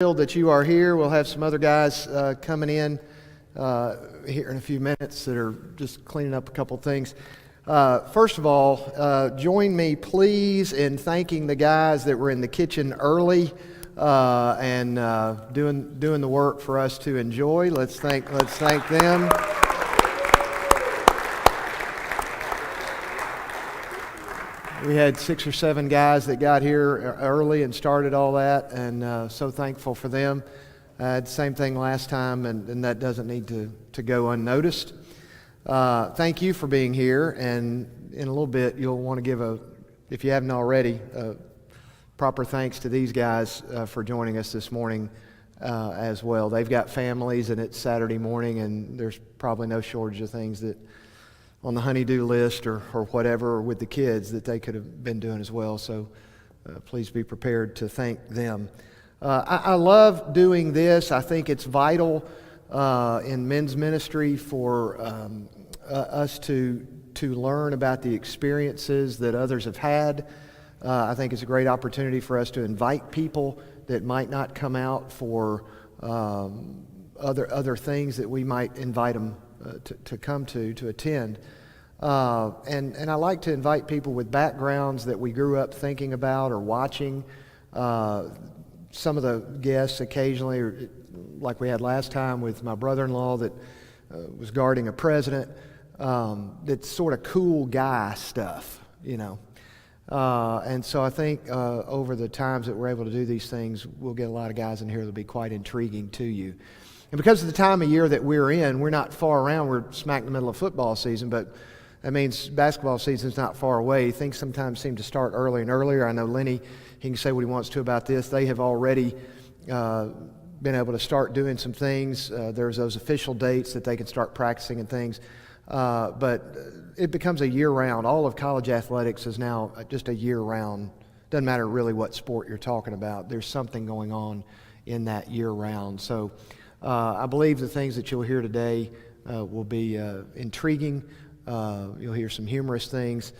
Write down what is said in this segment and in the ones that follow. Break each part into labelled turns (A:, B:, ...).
A: Thrilled that you are here. We'll have some other guys coming in here in a few minutes that are just cleaning up a couple things. First of all, join me please in thanking the guys that were in the kitchen early and doing the work for us to enjoy. Let's thank them. We had 6 or 7 guys that got here early and started all that, and so thankful for them. Same thing last time, and that doesn't need to go unnoticed. Thank you for being here, and in a little bit you'll want to give if you haven't already, proper thanks to these guys for joining us this morning as well. They've got families, and it's Saturday morning, and there's probably no shortage of things that on the honey-do list or whatever, or with the kids that they could have been doing as well. So please be prepared to thank them. I love doing this. I think it's vital in men's ministry for us to learn about the experiences that others have had. I think it's a great opportunity for us to invite people that might not come out for other things that we might invite them to come to attend. And I like to invite people with backgrounds that we grew up thinking about or watching. Some of the guests occasionally, or like we had last time with my brother-in-law that was guarding a president, that's sort of cool guy stuff, you know. And so I think over the times that we're able to do these things, we'll get a lot of guys in here that'll be quite intriguing to you. And because of the time of year that we're in, we're not far around. We're smack in the middle of football season, but that means basketball season's not far away. Things sometimes seem to start earlier and earlier. I know Lenny, he can say what he wants to about this. They have already been able to start doing some things. There's those official dates that they can start practicing and things. But it becomes a year-round. All of college athletics is now just a year-round. Doesn't matter really what sport you're talking about. There's something going on in that year-round. So I believe the things that you'll hear today will be intriguing. You'll hear some humorous things,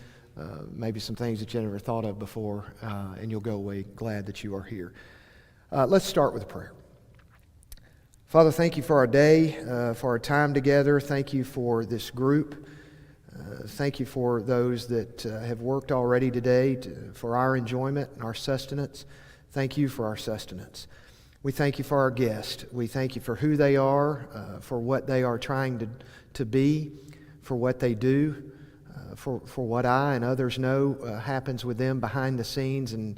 A: maybe some things that you never thought of before, and you'll go away glad that you are here. Let's start with a prayer. Father, thank you for our day, for our time together. Thank you for this group. Thank you for those that have worked already today for our enjoyment and our sustenance. Thank you for our sustenance. We thank you for our guests. We thank you for who they are, for what they are trying to be, for what they do, for what I and others know happens with them behind the scenes and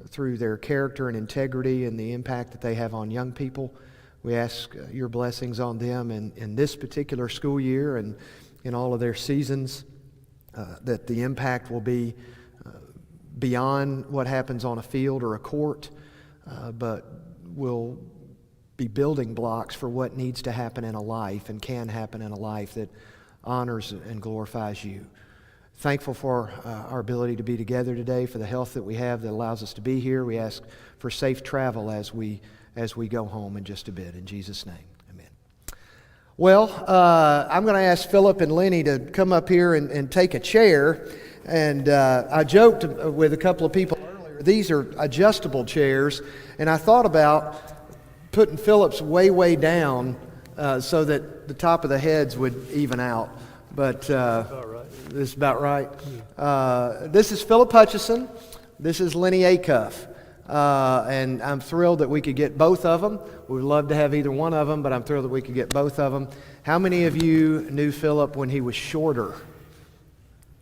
A: through their character and integrity and the impact that they have on young people. We ask your blessings on them in this particular school year and in all of their seasons, that the impact will be beyond what happens on a field or a court, but will be building blocks for what needs to happen in a life and can happen in a life that honors and glorifies you. Thankful for our ability to be together today, for the health that we have that allows us to be here. We ask for safe travel as we go home in just a bit. In Jesus' name, amen. Well, I'm going to ask Philip and Lenny to come up here and take a chair. And I joked with a couple of people earlier, these are adjustable chairs, and I thought about putting Philip's way down so that the top of the heads would even out. But this is about right. This is Philip Hutcheson. This is Lenny Acuff. And I'm thrilled that we could get both of them. We would love to have either one of them, but I'm thrilled that we could get both of them. How many of you knew Philip when he was shorter?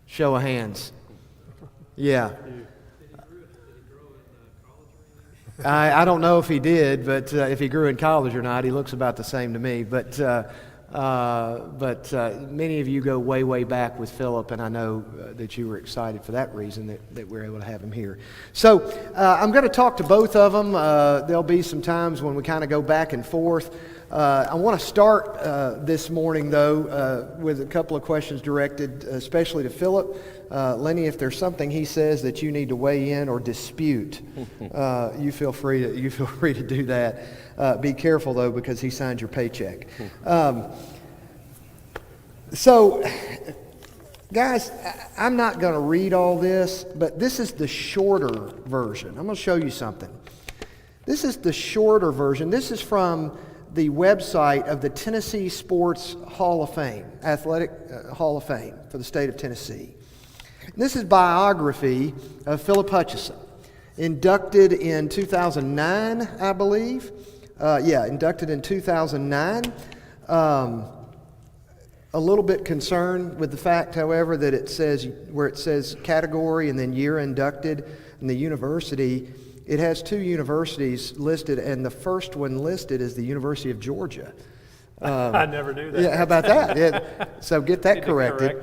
A: Show of hands. Yeah. I don't know if he did, but if he grew in college or not, he looks about the same to me. But many of you go way back with Philip, and I know that you were excited for that reason that we're able to have him here. So I'm going to talk to both of them. There'll be some times when we kind of go back and forth. I want to start this morning, though, with a couple of questions directed especially to Philip. Lenny, if there's something he says that you need to weigh in or dispute, you feel free to do that. Be careful, though, because he signed your paycheck. So, guys, I'm not going to read all this, but this is the shorter version. I'm going to show you something. This is the shorter version. This is from the website of the Tennessee Sports Hall of Fame, Athletic Hall of Fame for the state of Tennessee. This is biography of Philip Hutcheson, inducted in 2009, I believe. Inducted in 2009. A little bit concerned with the fact, however, that it says category and then year inducted in the university. It has two universities listed, and the first one listed is the University of Georgia.
B: I never knew that.
A: Yeah, how about that? Yeah. So get that corrected.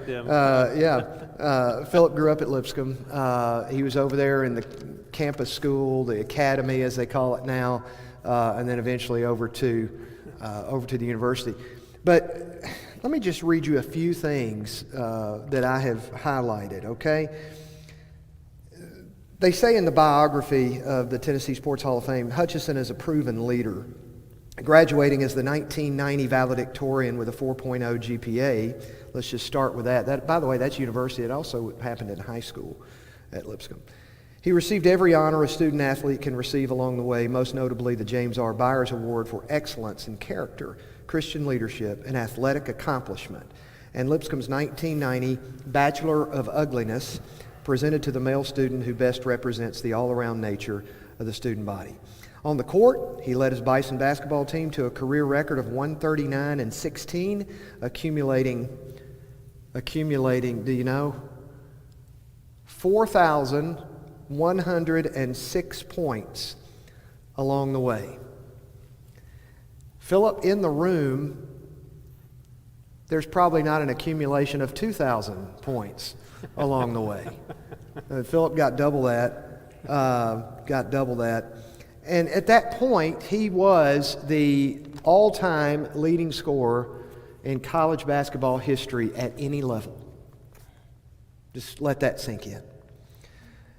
A: Philip grew up at Lipscomb. He was over there in the campus school, the academy as they call it now, and then eventually over to the university. But let me just read you a few things that I have highlighted, okay? They say in the biography of the Tennessee Sports Hall of Fame, Hutcheson is a proven leader, graduating as the 1990 valedictorian with a 4.0 GPA. Let's just start with that. By the way, that's university. It also happened in high school at Lipscomb. He received every honor a student athlete can receive along the way, most notably the James R. Byers Award for Excellence in Character, Christian Leadership, and Athletic Accomplishment, and Lipscomb's 1990 Bachelor of Ugliness, presented to the male student who best represents the all-around nature of the student body. On the court, he led his Bison basketball team to a career record of 139-16, accumulating, do you know? 4,106 points along the way. Philip, in the room, there's probably not an accumulation of 2,000 points along the way. Philip got double that. And at that point, he was the all-time leading scorer in college basketball history at any level. Just let that sink in.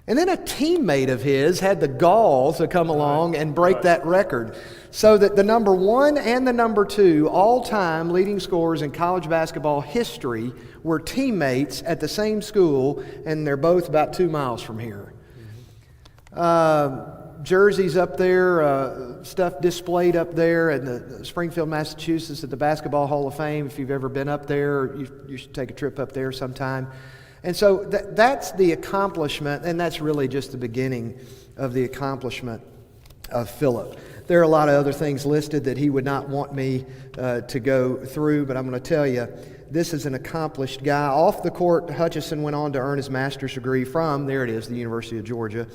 A: And then a teammate of his had the gall to come along and break that record, so that the number 1 and the number 2 all-time leading scorers in college basketball history were teammates at the same school, and they're both about 2 miles from here. Jerseys up there, stuff displayed up there at the Springfield, Massachusetts at the Basketball Hall of Fame. If you've ever been up there, you should take a trip up there sometime. And so that's the accomplishment, and that's really just the beginning of the accomplishment of Philip. There are a lot of other things listed that he would not want me to go through, but I'm going to tell you, this is an accomplished guy. Off the court, Hutcheson went on to earn his master's degree from, there it is, the University of Georgia,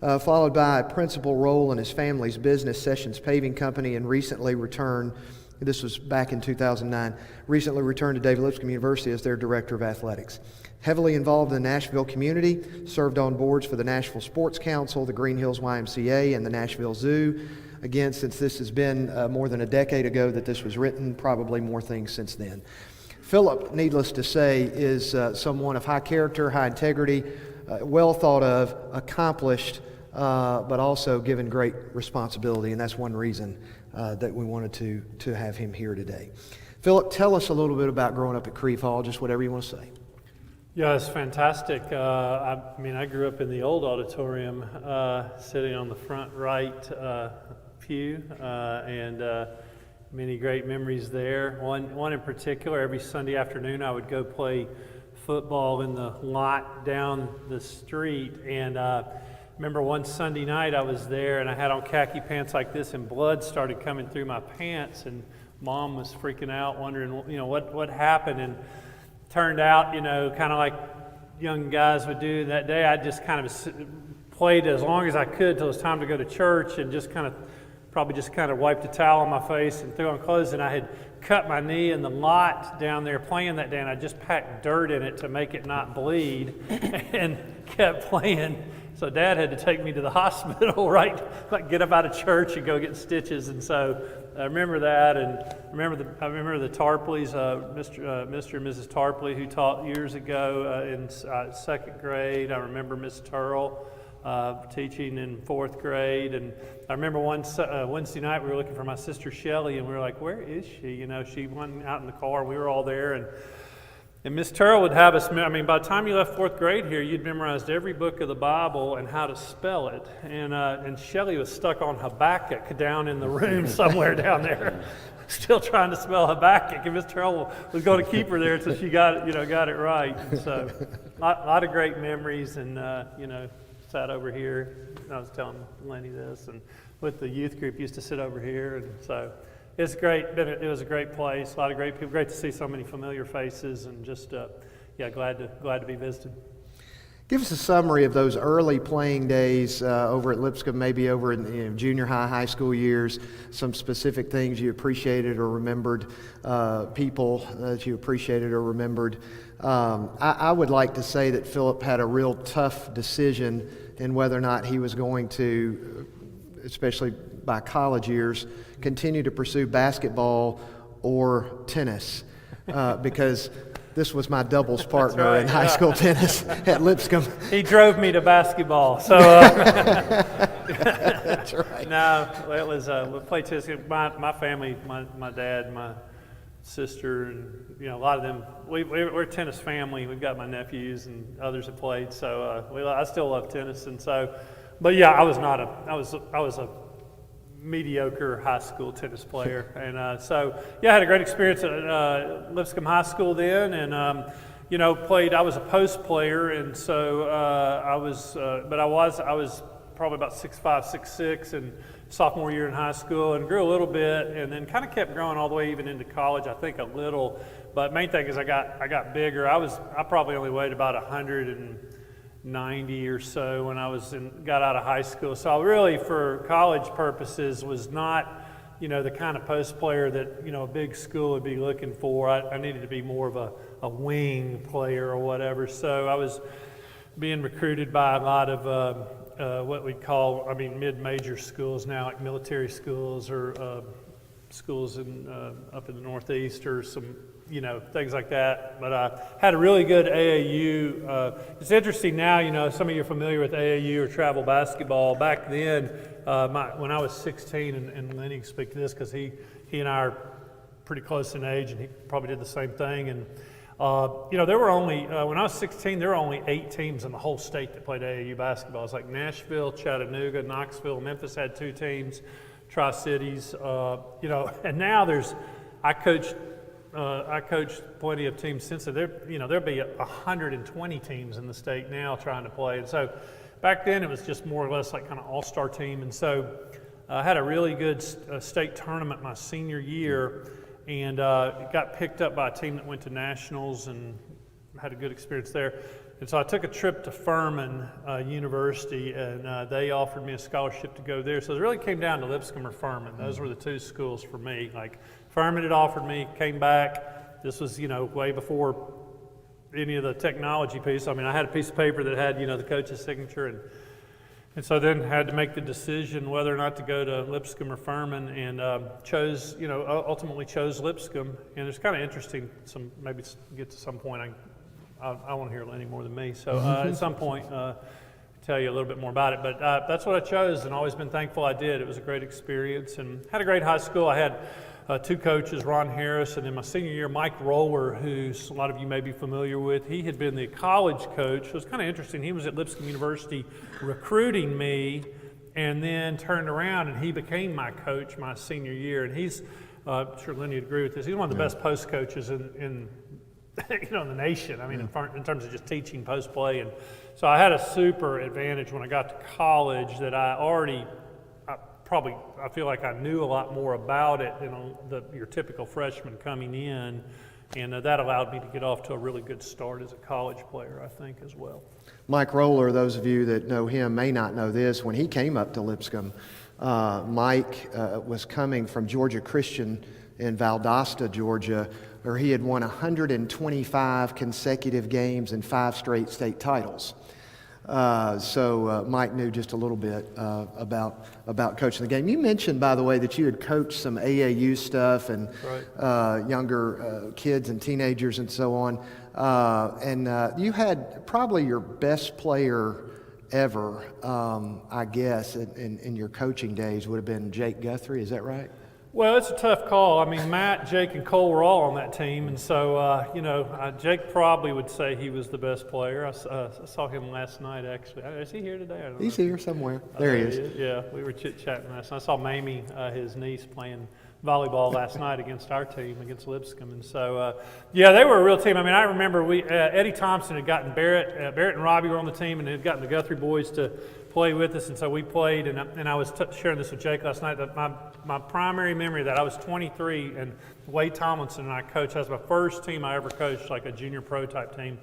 A: followed by a principal role in his family's business, Sessions Paving Company, and recently returned, this was back in 2009, recently returned to David Lipscomb University as their director of athletics. Heavily involved in the Nashville community, served on boards for the Nashville Sports Council, the Green Hills YMCA, and the Nashville Zoo. Again, since this has been more than a decade ago that this was written, probably more things since then. Philip, needless to say, is someone of high character, high integrity, well thought of, accomplished, but also given great responsibility, and that's one reason that we wanted to have him here today. Philip, tell us a little bit about growing up at Kareef Hall, just whatever you want to say.
B: Yeah, it's fantastic. I grew up in the old auditorium, sitting on the front right pew, and many great memories there. One in particular, every Sunday afternoon I would go play football in the lot down the street, and remember one Sunday night I was there and I had on khaki pants like this, and blood started coming through my pants, and Mom was freaking out, wondering, what happened. And turned out, kind of like young guys would do that day, I just kind of played as long as I could till it was time to go to church, and just kind of wiped a towel on my face and threw on clothes, and I had cut my knee in the lot down there playing that day, and I just packed dirt in it to make it not bleed and kept playing. So Dad had to take me to the hospital, right? Like get up out of church and go get stitches. And so I remember that, and I remember the Tarpleys, Mr. and Mrs. Tarpley, who taught years ago in second grade. I remember Miss Turl teaching in fourth grade, and I remember one Wednesday night we were looking for my sister Shelley, and we were like, "Where is she?" She went out in the car. We were all there, and And Miss Turrell would have us, I mean, by the time you left fourth grade here, you'd memorized every book of the Bible and how to spell it. And Shelley was stuck on Habakkuk down in the room somewhere down there, still trying to spell Habakkuk. And Miss Turrell was going to keep her there until she got it right. And so, a lot of great memories. And sat over here. I was telling Lenny this, and with the youth group, used to sit over here, and so. It's great. It was a great place. A lot of great people. Great to see so many familiar faces, and just glad to be visited.
A: Give us a summary of those early playing days over at Lipscomb, maybe over in junior high school years. Some specific things you appreciated or remembered, people that you appreciated or remembered. I would like to say that Philip had a real tough decision in whether or not he was going to, especially by college years, continue to pursue basketball or tennis, because this was my doubles partner
B: right,
A: in high school tennis at Lipscomb.
B: He drove me to basketball, so
A: That's right.
B: No, it was we played tennis. My family, my dad, my sister, and a lot of them. We're a tennis family. We've got my nephews and others have played, so I still love tennis, and so. But yeah, I was a mediocre high school tennis player, and I had a great experience at Lipscomb High School then, and played. I was a post player, and so I was probably about 6'5", 6'6", and sophomore year in high school, and grew a little bit, and then kind of kept growing all the way even into college. I think a little, but main thing is I got bigger. I probably only weighed about 190 or so when I got out of high school. So I really, for college purposes, was not, the kind of post player that, a big school would be looking for. I needed to be more of a wing player or whatever. So I was being recruited by a lot of what we'd call, mid-major schools now, like military schools or schools up in the Northeast or some, things like that. But I had a really good AAU. It's interesting now, some of you are familiar with AAU or travel basketball. Back then, when I was 16, and Lenny can speak to this because he and I are pretty close in age, and he probably did the same thing. And there were only, when I was 16, there were only 8 teams in the whole state that played AAU basketball. It was like Nashville, Chattanooga, Knoxville, Memphis had 2 teams, Tri-Cities, and now I coached plenty of teams since then. There'll be 120 teams in the state now trying to play. And so back then it was just more or less like kind of all-star team. And so I had a really good state tournament my senior year, and got picked up by a team that went to nationals and had a good experience there. And so I took a trip to Furman University, and they offered me a scholarship to go there. So it really came down to Lipscomb or Furman. Those were the 2 schools for me. Like Furman had offered me, came back. This was, way before any of the technology piece. I had a piece of paper that had, the coach's signature, and so then had to make the decision whether or not to go to Lipscomb or Furman, and ultimately chose Lipscomb. And it's kind of interesting. Maybe get to some point. I want to hear Lenny more than me. So at some point, tell you a little bit more about it. But that's what I chose, and always been thankful I did. It was a great experience, and had a great high school. I had 2 coaches, Ron Harris, and in my senior year, Mike Roller, who a lot of you may be familiar with. He had been the college coach. It was kind of interesting. He was at Lipscomb University recruiting me, and then turned around and he became my coach my senior year. And he's, I'm sure Lenny would agree with this, he's one of the best post coaches in the nation. In terms of just teaching post play. And so I had a super advantage when I got to college that I feel like I knew a lot more about it than your typical freshman coming in, and that allowed me to get off to a really good start as a college player, I think, as well.
A: Mike Roller, those of you that know him may not know this. When he came up to Lipscomb, Mike was coming from Georgia Christian in Valdosta, Georgia, where he had won 125 consecutive games and 5 straight state titles. So Mike knew just a little bit about coaching the game. You mentioned, by the way, that you had coached some AAU stuff and younger kids and teenagers and so on. And you had probably your best player ever, I guess, in your coaching days would have been Jake Guthrie. Is that right?
B: Well, it's a tough call. I mean, Matt, Jake, and Cole were all on that team, and so Jake probably would say he was the best player. I saw him last night, actually. Is he here today? I don't know.
A: He's here somewhere. There he is.
B: Yeah, we were chit-chatting last night. I saw Mamie, his niece, playing volleyball last night against our team, against Lipscomb, and so they were a real team. I mean, I remember Eddie Thompson had gotten Barrett and Robbie were on the team, and had gotten the Guthrie boys to play with us, and so we played, and I was sharing this with Jake last night, that my primary memory of that, I was 23, and Wade Tomlinson and I coached. That was my first team I ever coached, like a junior pro type team.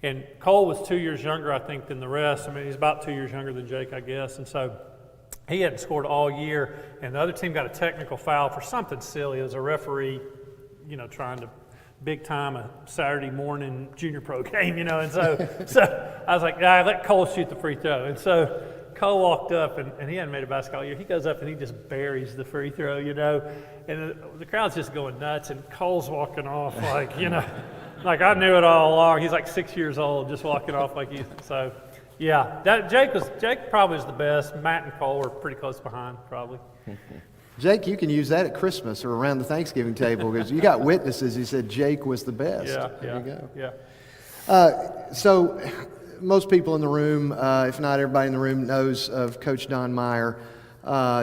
B: And Cole was 2 years younger, I think, than the rest. I mean, he's about 2 years younger than Jake, I guess, and so he hadn't scored all year, and the other team got a technical foul for something silly. It was a referee, trying to big time a Saturday morning junior pro game, and so I was like, let Cole shoot the free throw. And so Cole walked up, and he hadn't made a basketball year. He goes up and he just buries the free throw, and the crowd's just going nuts, and Cole's walking off like, like I knew it all along. He's like 6 years old, just walking off like so. Yeah, Jake probably was the best. Matt and Cole were pretty close behind, probably.
A: Jake, you can use that at Christmas or around the Thanksgiving table because you got witnesses who said Jake was the best. There you go.
B: Yeah.
A: So most people in the room, if not everybody in the room, knows of Coach Don Meyer.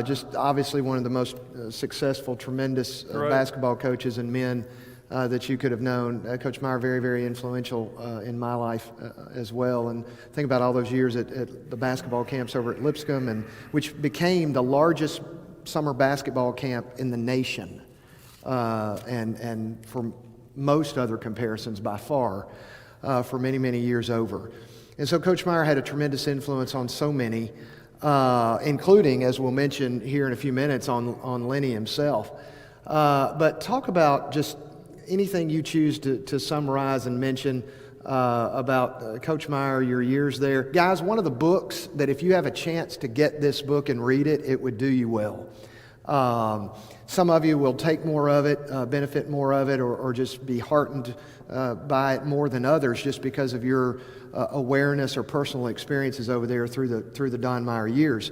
A: Just obviously one of the most successful, tremendous basketball coaches and men that you could have known. Coach Meyer, very, very influential in my life as well. And think about all those years at the basketball camps over at Lipscomb, and which became the largest summer basketball camp in the nation, and for most other comparisons by far, for many, many years over. And so Coach Meyer had a tremendous influence on so many, including, as we'll mention here in a few minutes, on Lenny himself. But talk about just anything you choose to summarize and mention about Coach Meyer, your years there. Guys, one of the books that if you have a chance to get this book and read it, it would do you well. Some of you will take more of it, benefit more of it, or just be heartened by it more than others just because of your awareness or personal experiences over there through the Don Meyer years.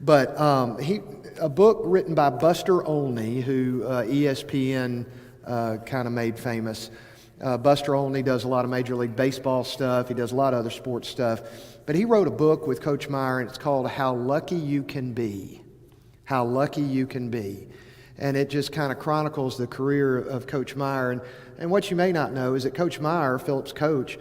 A: But a book written by Buster Olney, who ESPN kind of made famous. Buster Olney does a lot of Major League Baseball stuff. He does a lot of other sports stuff. But he wrote a book with Coach Meyer, and it's called How Lucky You Can Be. How Lucky You Can Be. And it just kind of chronicles the career of Coach Meyer. And what you may not know is that Coach Meyer, Phillips' coach,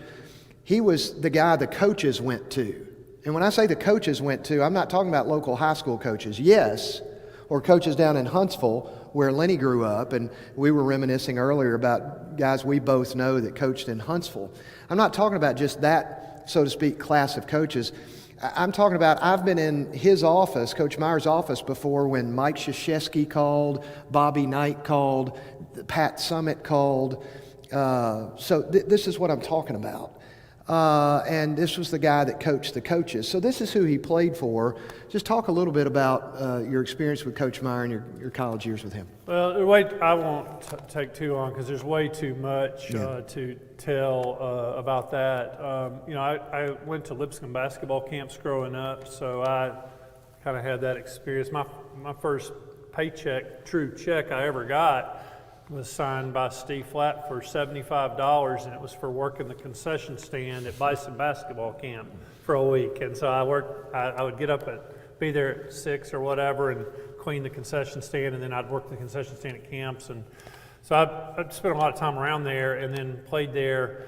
A: he was the guy the coaches went to. And when I say the coaches went to, I'm not talking about local high school coaches. Yes, or coaches down in Huntsville, where Lenny grew up, and we were reminiscing earlier about guys we both know that coached in Huntsville. I'm not talking about just that, so to speak, class of coaches. I'm talking about, I've been in his office, Coach Meyer's office, before when Mike Krzyzewski called, Bobby Knight called, Pat Summitt called. This is what I'm talking about. And this was the guy that coached the coaches. So this is who he played for. Just talk a little bit about your experience with Coach Meyer and your college years with him.
B: Well, I won't take too long because there's way too much to tell about that. I went to Lipscomb basketball camps growing up, so I kind of had that experience. My first paycheck, true check I ever got, was signed by Steve Flatt for $75, and it was for working the concession stand at Bison basketball camp for a week. And so I would get up be there at 6 or whatever and clean the concession stand, and then I'd work the concession stand at camps. And so I'd spent a lot of time around there and then played there.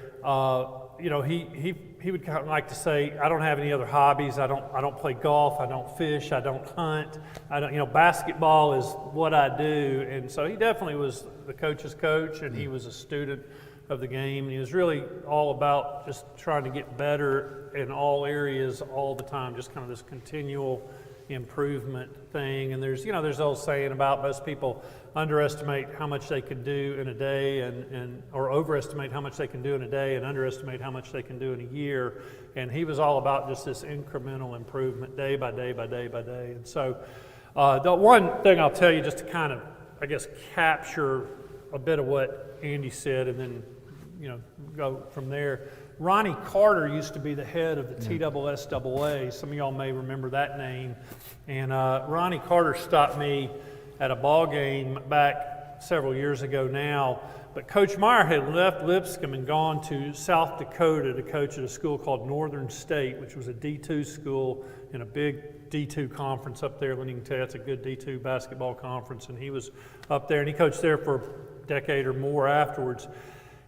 B: He would kind of like to say, I don't have any other hobbies. I don't play golf. I don't fish. I don't hunt. Basketball is what I do. And so he definitely was the coach's coach, and he was a student of the game. And he was really all about just trying to get better in all areas all the time, just kind of this continual improvement thing. And there's the old saying about most people underestimate how much they can do in a day or overestimate how much they can do in a day and underestimate how much they can do in a year. And he was all about just this incremental improvement day by day by day by day. And so the one thing I'll tell you just to kind of, I guess, capture a bit of what Andy said and then, go from there. Ronnie Carter used to be the head of the TSSAA. Some of y'all may remember that name. And Ronnie Carter stopped me at a ball game back several years ago now. But Coach Meyer had left Lipscomb and gone to South Dakota to coach at a school called Northern State, which was a D2 school in a big D2 conference up there. Lenny can tell you that's a good D2 basketball conference, and he was up there, and he coached there for a decade or more afterwards.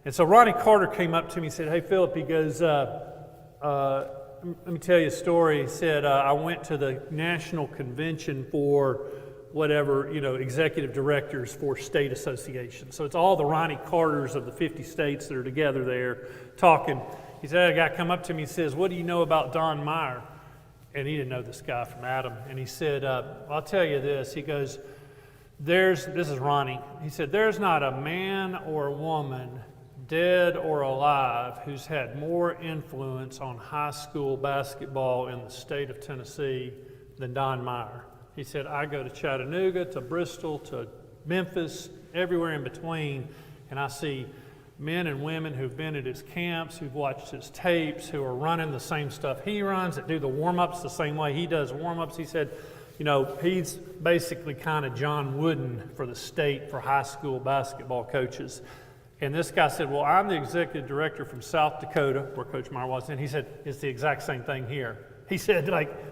B: And so Ronnie Carter came up to me and said, "Hey, Philip," he goes, let me tell you a story. He said, I went to the national convention for whatever, executive directors for state associations. So it's all the Ronnie Carters of the 50 states that are together there talking. He said, a guy come up to me and says, "What do you know about Don Meyer?" And he didn't know this guy from Adam. And he said, "I'll tell you this." He goes, this is Ronnie. He said, "There's not a man or a woman, dead or alive, who's had more influence on high school basketball in the state of Tennessee than Don Meyer." He said, "I go to Chattanooga, to Bristol, to Memphis, everywhere in between, and I see men and women who've been at his camps, who've watched his tapes, who are running the same stuff he runs, that do the warm-ups the same way he does warm-ups." He said, he's basically kind of John Wooden for the state for high school basketball coaches. And this guy said, "Well, I'm the executive director from South Dakota," where Coach Meyer was, and he said, "It's the exact same thing here." He said,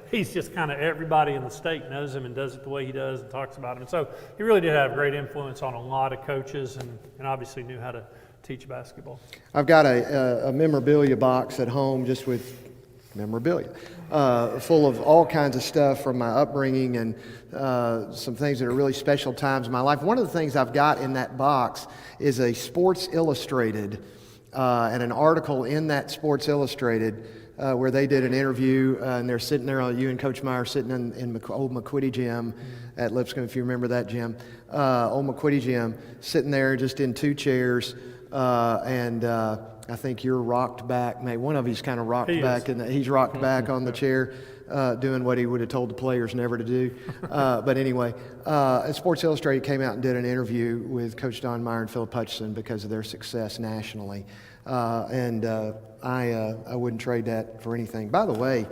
B: he's just kind of, everybody in the state knows him and does it the way he does and talks about him. And so he really did have great influence on a lot of coaches and obviously knew how to teach basketball.
A: I've got a memorabilia box at home just with memorabilia, full of all kinds of stuff from my upbringing and some things that are really special times in my life. One of the things I've got in that box is a Sports Illustrated and an article in that Sports Illustrated where they did an interview, and they're sitting there, you and Coach Meyer sitting in old McQuitty Gym at Lipscomb, if you remember that gym, old McQuitty Gym, sitting there just in two chairs, and I think you're rocked back. Maybe one of you's kind of rocked back, and he's rocked back on the chair, doing what he would have told the players never to do. But anyway, Sports Illustrated came out and did an interview with Coach Don Meyer and Philip Hutcheson because of their success nationally. I wouldn't trade that for anything. By the way,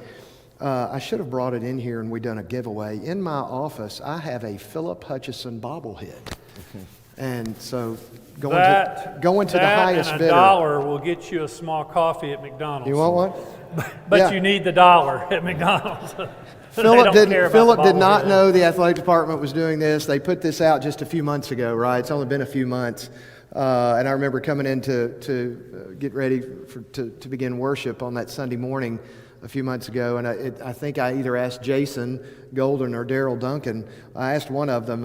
A: I should have brought it in here and we'd done a giveaway. In my office, I have a Philip Hutcheson bobblehead. And so going to the highest bidder.
B: $1 will get you a small coffee at McDonald's.
A: You want one?
B: But you need the $1 at McDonald's.
A: Philip did not know the athletic department was doing this. They put this out just a few months ago, right? It's only been a few months. And I remember coming in to get ready to begin worship on that Sunday morning a few months ago, and I think I either asked Jason Golden or Daryl Duncan. I asked one of them,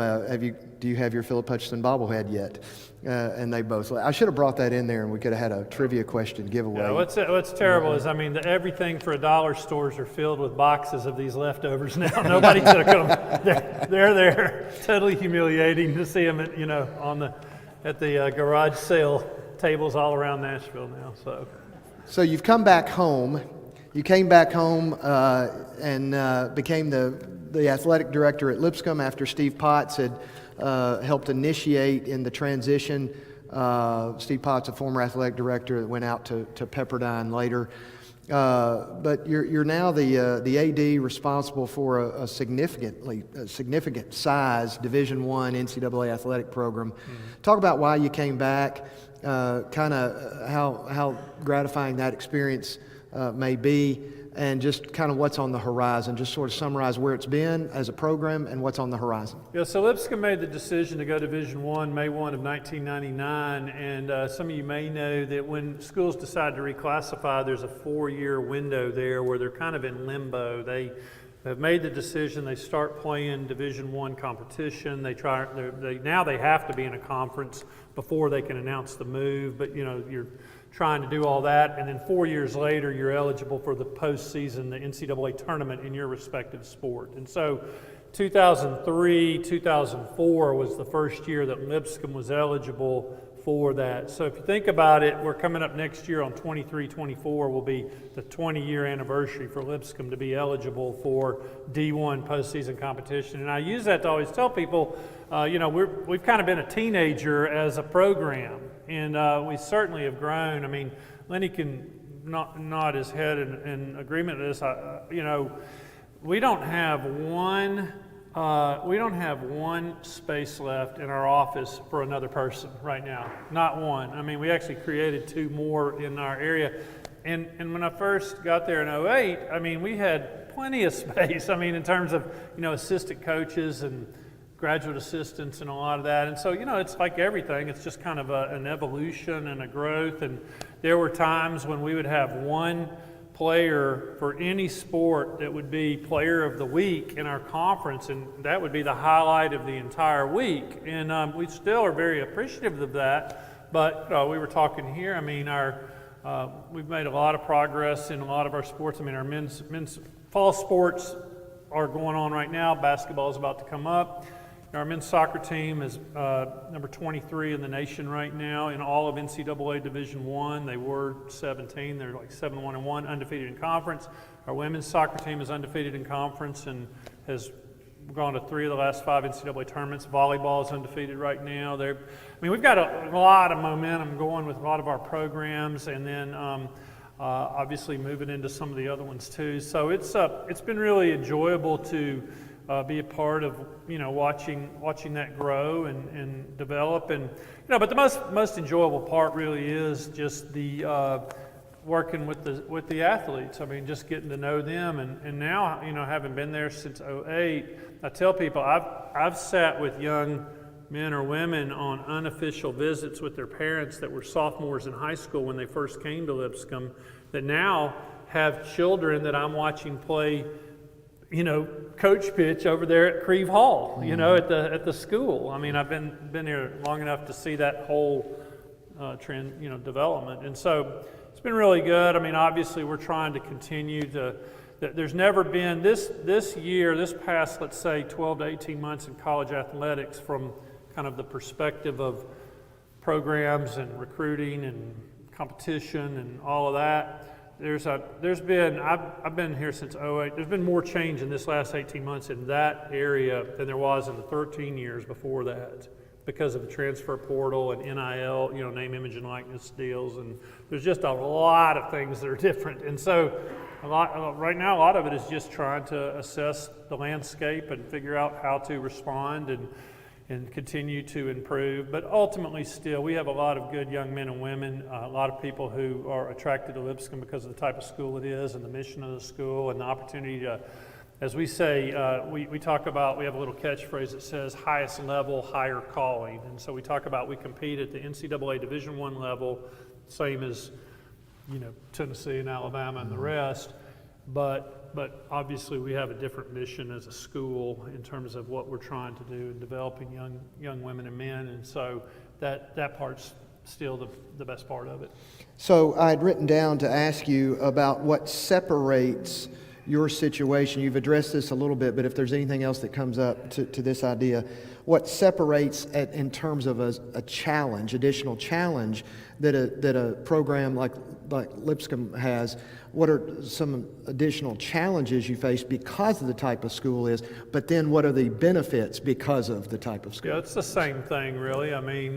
A: do you have your Philip Hutcheson bobblehead yet? And they both. I should have brought that in there, and we could have had a trivia question giveaway.
B: Yeah, what's terrible is, everything for $1 stores are filled with boxes of these leftovers now. Nobody took them. They're there. Totally humiliating to see them at the garage sale tables all around Nashville now. So
A: you've come back home. You came back home and became the athletic director at Lipscomb after Steve Potts had helped initiate in the transition. Steve Potts, a former athletic director that went out to Pepperdine later. But you're now the AD responsible for a significant size Division I NCAA athletic program. Mm-hmm. Talk about why you came back, kind of how gratifying that experience may be, and just kind of what's on the horizon. Just sort of summarize where it's been as a program and what's on the horizon.
B: Yeah, so Lipscomb made the decision to go Division I May 1 of 1999, and some of you may know that when schools decide to reclassify, there's a 4-year window there where they're kind of in limbo. They have made the decision. They start playing Division I competition. Now they have to be in a conference before they can announce the move. But you're trying to do all that, and then 4 years later, you're eligible for the postseason, the NCAA tournament in your respective sport. And so 2003, 2004 was the first year that Lipscomb was eligible for that. So if you think about it, we're coming up next year on 23-24 will be the 20-year anniversary for Lipscomb to be eligible for D1 postseason competition. And I use that to always tell people, we've kind of been a teenager as a program, and we certainly have grown. Lenny can nod his head in agreement with this. We don't have one We don't have one space left in our office for another person right now. Not one. I mean, we actually created 2 more in our area. And when I first got there in '08, I mean, we had plenty of space. I mean, in terms of, assistant coaches and graduate assistants and a lot of that. And so, it's like everything. It's just kind of an evolution and a growth. And there were times when we would have one player for any sport that would be player of the week in our conference, and that would be the highlight of the entire week. And we still are very appreciative of that. But we were talking here, I mean, we've made a lot of progress in a lot of our sports. I mean, our men's fall sports are going on right now. Basketball is about to come up. Our men's soccer team is number 23 in the nation right now in all of NCAA Division I. They were 17. They're like 7-1-1, undefeated in conference. Our women's soccer team is undefeated in conference and has gone to 3 of the last 5 NCAA tournaments. Volleyball is undefeated right now. We've got a lot of momentum going with a lot of our programs, and then obviously moving into some of the other ones too. So it's been really enjoyable to be a part of watching that grow and develop, and but the most enjoyable part really is just the working with the athletes. I mean, just getting to know them, and now having been there since '08, I tell people I've sat with young men or women on unofficial visits with their parents that were sophomores in high school when they first came to Lipscomb, that now have children that I'm watching play coach pitch over there at Kareef Hall, at the school. I mean, I've been here long enough to see that whole trend, development. And so it's been really good. I mean, obviously we're trying to continue to, there's never been, this past, let's say, 12 to 18 months in college athletics, from kind of the perspective of programs and recruiting and competition and all of that, I've been here since '08. There's been more change in this last 18 months in that area than there was in the 13 years before that, because of the transfer portal and NIL, name, image, and likeness deals. And there's just a lot of things that are different. And so right now, a lot of it is just trying to assess the landscape and figure out how to respond and continue to improve. But ultimately still, we have a lot of good young men and women, a lot of people who are attracted to Lipscomb because of the type of school it is and the mission of the school and the opportunity to, as we say, we talk about, we have a little catchphrase that says highest level, higher calling. And so we talk about, we compete at the NCAA Division I level, same as Tennessee and Alabama and the rest, but obviously we have a different mission as a school in terms of what we're trying to do in developing young women and men, and so that part's still the best part of it.
A: So I had written down to ask you about what separates your situation. You've addressed this a little bit, but if there's anything else that comes up to this idea, what separates in terms of a challenge, additional challenge that a program like Lipscomb has, what are some additional challenges you face because of the type of school is, but then what are the benefits because of the type of school?
B: Yeah, it's the same thing, really. I mean,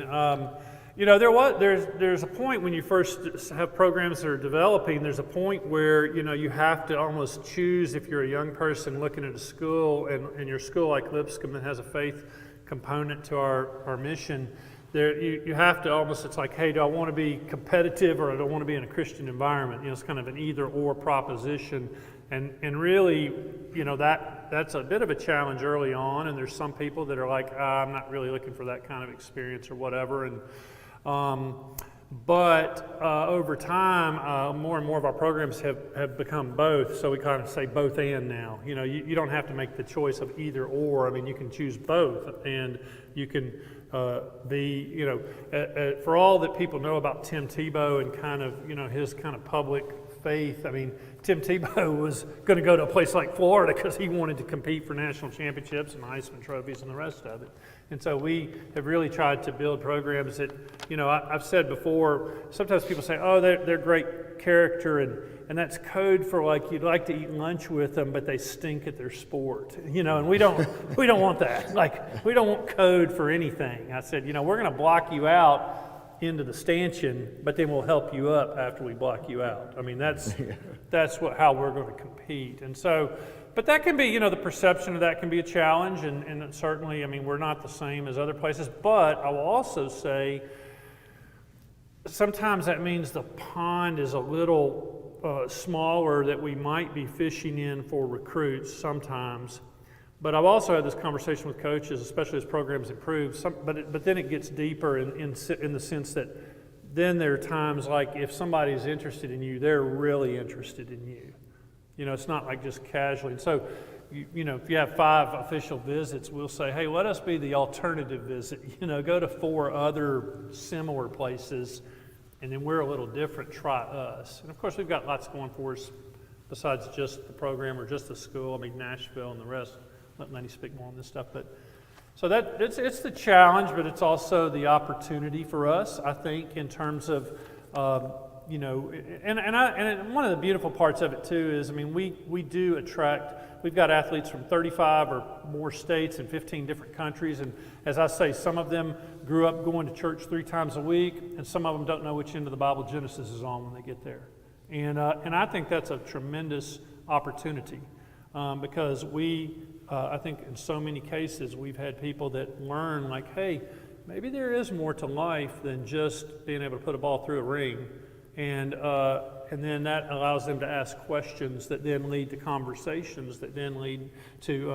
B: there's a point when you first have programs that are developing, there's a point where, you have to almost choose, if you're a young person looking at a school, and your school like Lipscomb that has a faith component to our mission, there you have to almost, it's like, hey, do I want to be competitive or do I want to be in a Christian environment? It's kind of an either-or proposition. And really, that's a bit of a challenge early on, and there's some people that are like, I'm not really looking for that kind of experience or whatever. And but over time, more and more of our programs have become both, so we kind of say both and now. You don't have to make the choice of either or. I mean, you can choose both, and you can be, for all that people know about Tim Tebow and kind of, his kind of public faith. I mean, Tim Tebow was going to go to a place like Florida because he wanted to compete for national championships and Heisman trophies and the rest of it. And so we have really tried to build programs that, I've said before, sometimes people say, oh, they're great character, and that's code for like you'd like to eat lunch with them, but they stink at their sport, and we don't want that. Like, we don't want code for anything. I said, we're going to block you out into the stanchion, but then we'll help you up after we block you out. I mean, that's how we're going to compete. And so, but that can be, the perception of that can be a challenge, and certainly, I mean, we're not the same as other places, but I will also say sometimes that means the pond is a little smaller that we might be fishing in for recruits sometimes. But I've also had this conversation with coaches, especially as programs improve. But then it gets deeper in the sense that then there are times like if somebody's interested in you, they're really interested in you. It's not like just casually. And so, if you have 5 official visits, we'll say, hey, let us be the alternative visit. Go to 4 other similar places, and then we're a little different. Try us. And of course, we've got lots going for us besides just the program or just the school. I mean, Nashville and the rest. Let Lenny speak more on this stuff, but so that it's the challenge, but it's also the opportunity for us, I think, in terms of and one of the beautiful parts of it too is, I mean, we do attract. We've got athletes from 35 or more states and 15 different countries, and as I say, some of them grew up going to church 3 times a week, and some of them don't know which end of the Bible Genesis is on when they get there, and I think that's a tremendous opportunity because I think in so many cases we've had people that learn like, hey, maybe there is more to life than just being able to put a ball through a ring, and then that allows them to ask questions that then lead to conversations that then lead to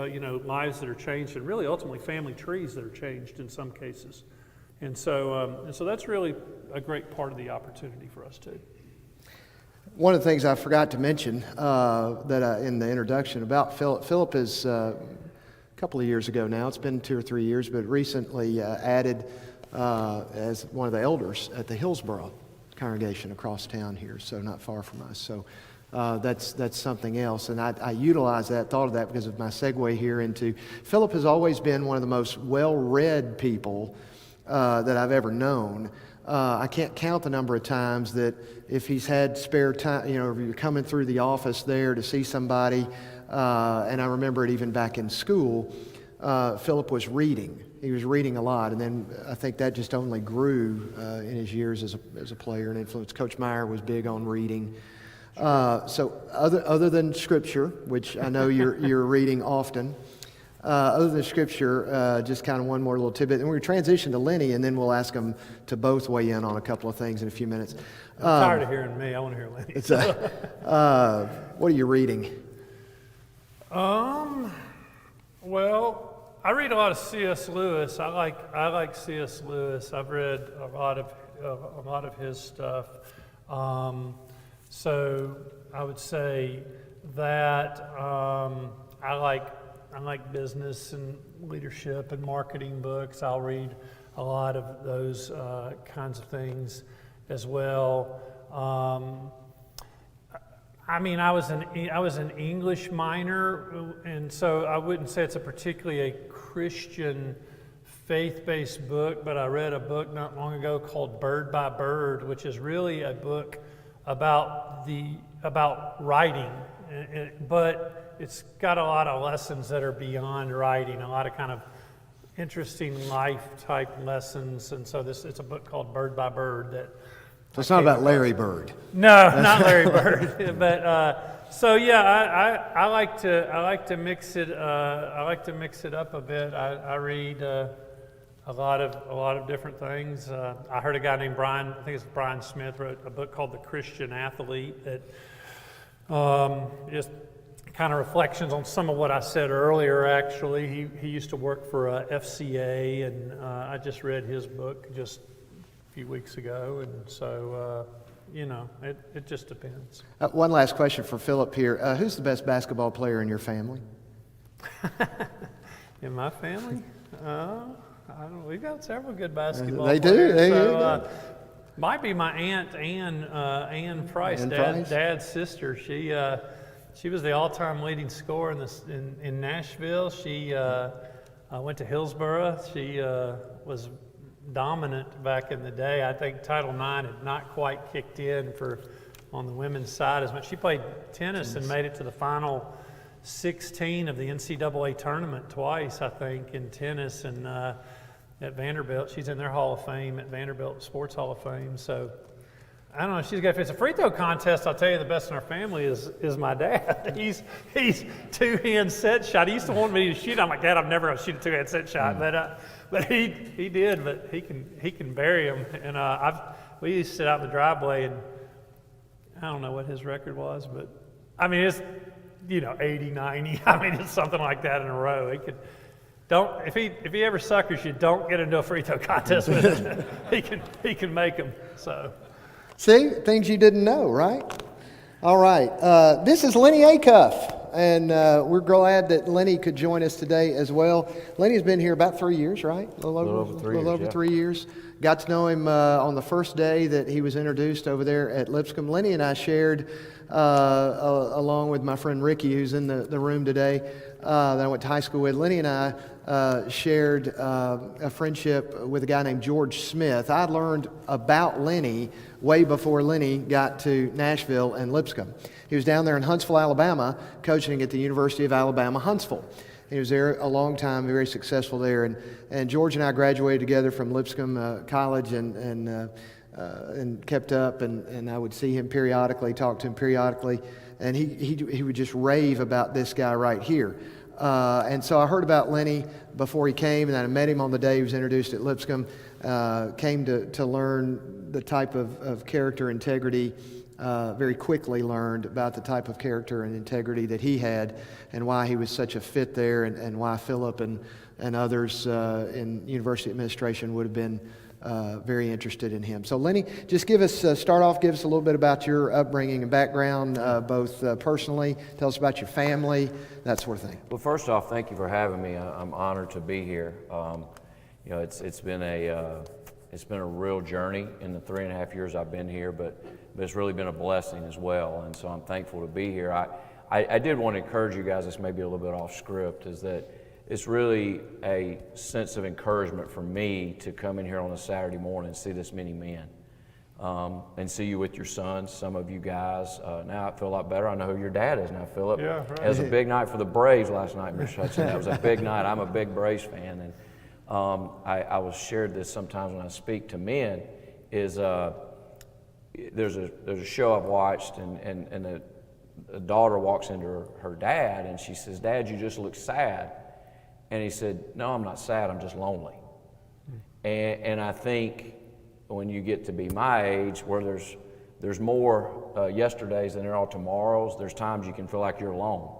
B: lives that are changed, and really ultimately family trees that are changed in some cases, and so that's really a great part of the opportunity for us too.
A: One of the things I forgot to mention in the introduction about Philip. Philip is a couple of years ago now. It's been 2 or 3 years, but recently added as one of the elders at the Hillsborough congregation across town here, so not far from us. So that's something else, and I utilize that, thought of that because of my segue here into Philip has always been one of the most well-read people that I've ever known. I can't count the number of times that if he's had spare time, if you're coming through the office there to see somebody, and I remember it even back in school, Philip was reading. He was reading a lot, and then I think that just only grew in his years as a player and influence. Coach Meyer was big on reading. So other than Scripture, which I know you're reading often, other than Scripture, just kind of one more little tidbit. And we're going to transition to Lenny, and then we'll ask them to both weigh in on a couple of things in a few minutes.
B: I'm tired of hearing me. I want to hear Lenny.
A: What are you reading?
B: Well, I read a lot of C.S. Lewis. I like C.S. Lewis. I've read a lot of his stuff. So I would say that I like business and leadership and marketing books. I'll read a lot of those kinds of things as well. I mean, I was an English minor, and so I wouldn't say it's a particularly a Christian faith-based book, but I read a book not long ago called Bird by Bird, which is really a book about writing, but it's got a lot of lessons that are beyond writing, a lot of kind of interesting life-type lessons, and so it's a book called Bird by Bird that.
A: So it's not about Larry Bird.
B: No, not Larry Bird. But so yeah, I like to mix it. I like to mix it up a bit. I read a lot of different things. I heard a guy named Brian. I think it's Brian Smith wrote a book called The Christian Athlete that just kind of reflections on some of what I said earlier. Actually, he used to work for FCA, and I just read his book just few weeks ago, and so it just depends.
A: One last question for Philip here. Who's the best basketball player in your family?
B: In my family? I don't know. We've got several good basketball
A: they
B: players.
A: They
B: so,
A: do.
B: Might be my aunt Ann Price, Dad's sister. She was the all-time leading scorer in Nashville. She went to Hillsborough. She was dominant back in the day. I think Title IX had not quite kicked in on the women's side as much. She played tennis and made it to the final 16 of the NCAA tournament twice, I think, in tennis. And at Vanderbilt. She's in their Hall of Fame at Vanderbilt Sports Hall of Fame. So I don't know. If it's a free throw contest, I'll tell you the best in our family is my dad. He's two-hand set shot. He used to want me to shoot. I'm like, Dad, I'm never gonna shoot a two-hand set shot. But he did. But he can bury them. And we used to sit out in the driveway, and I don't know what his record was, but I mean it's 80, 90. I mean it's something like that in a row. If he ever suckers you, don't get into a free throw contest with him. He can make them. So.
A: See, things you didn't know, right? All right. This is Lenny Acuff, and we're glad that Lenny could join us today as well. Lenny's been here about 3 years, right? A little over 3 years. Got to know him on the first day that he was introduced over there at Lipscomb. Lenny and I shared, along with my friend Ricky, who's in the room today, that I went to high school with. Lenny and I shared a friendship with a guy named George Smith. I learned about Lenny way before Lenny got to Nashville and Lipscomb. He was down there in Huntsville, Alabama, coaching at the University of Alabama, Huntsville. He was there a long time, very successful there. And George and I graduated together from Lipscomb College and kept up. And I would see him periodically, talk to him periodically. And he would just rave about this guy right here. And so I heard about Lenny before he came, and I met him on the day he was introduced at Lipscomb. Came to learn the type of character integrity, very quickly learned about the type of character and integrity that he had and why he was such a fit there, and why Philip and others in university administration would have been very interested in him. So Lenny, just give us a little bit about your upbringing and background, both personally. Tell us about your family, that sort of thing.
C: Well, first off, thank you for having me. I'm honored to be here. It's been a real journey in the 3.5 years I've been here, but it's really been a blessing as well. And so I'm thankful to be here. I did want to encourage you guys. This may be a little bit off script. Is that it's really a sense of encouragement for me to come in here on a Saturday morning and see this many men, and see you with your sons. Some of you guys, now I feel a lot better. I know who your dad is now, Philip.
B: Yeah, right.
C: It was a big night for the Braves last night, Mr. Hutcheson. That was a big night. I'm a big Braves fan, and I was shared this sometimes when I speak to men. Is there's a show I've watched, and a daughter walks into her dad, and she says, "Dad, you just look sad." And he said, "No, I'm not sad, I'm just lonely." And I think when you get to be my age, where there's more yesterdays than there are tomorrows, there's times you can feel like you're alone.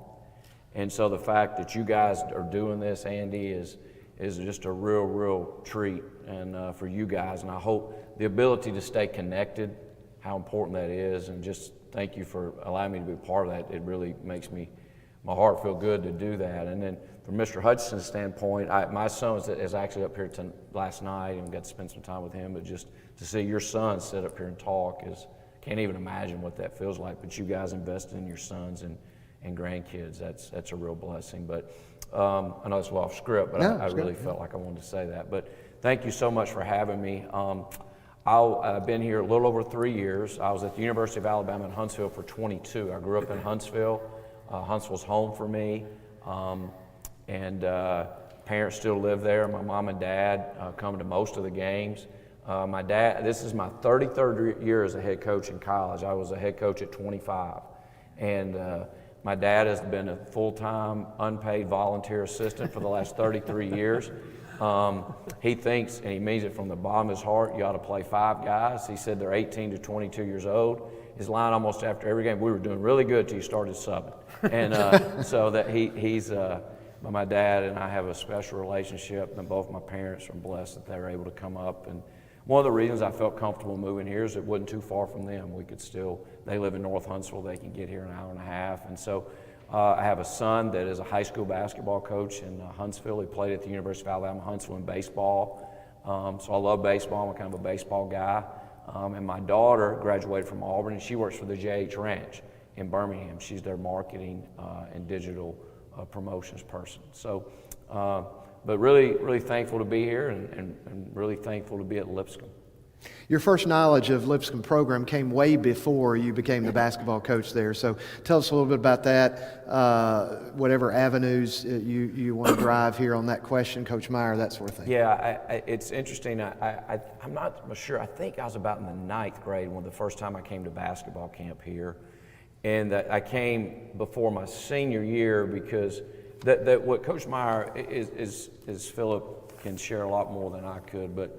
C: And so the fact that you guys are doing this, Andy, is just a real treat and for you guys. And I hope the ability to stay connected, how important that is, and just thank you for allowing me to be a part of that. It really makes my heart feel good to do that. And then from Mr. Hutcheson's standpoint, my son is actually up here last night and got to spend some time with him, but just to see your son sit up here and talk can't even imagine what that feels like. But you guys invested in your sons and grandkids. That's a real blessing. But I know it's off script, but
A: No,
C: I really felt like I wanted to say that. But thank you so much for having me. I've been here a little over 3 years. I was at the University of Alabama in Huntsville for 22. I grew up in Huntsville. Huntsville's home for me. And parents still live there. My mom and dad come to most of the games. My dad, this is my 33rd year as a head coach in college. I was a head coach at 25. And my dad has been a full-time, unpaid volunteer assistant for the last 33 years. He thinks, and he means it from the bottom of his heart, you ought to play 5 guys. He said they're 18 to 22 years old. His line almost after every game, we were doing really good till you started subbing. And so that he's my dad and I have a special relationship, and both my parents are blessed that they were able to come up. And one of the reasons I felt comfortable moving here is it wasn't too far from them. They live in North Huntsville, they can get here in an hour and a half. And so I have a son that is a high school basketball coach in Huntsville. He played at the University of Alabama, Huntsville in baseball. So I love baseball, I'm kind of a baseball guy. And my daughter graduated from Auburn, and she works for the JH Ranch in Birmingham. She's their marketing and digital promotions person. So, but really thankful to be here and really thankful to be at Lipscomb.
A: Your first knowledge of Lipscomb program came way before you became the basketball coach there. So tell us a little bit about that, whatever avenues you want to drive here on that question, Coach Meyer, that sort of thing.
C: Yeah, it's interesting. I'm not sure. I think I was about in the 9th grade when the first time I came to basketball camp here. And I came before my senior year because that what Coach Meyer is Philip can share a lot more than I could, but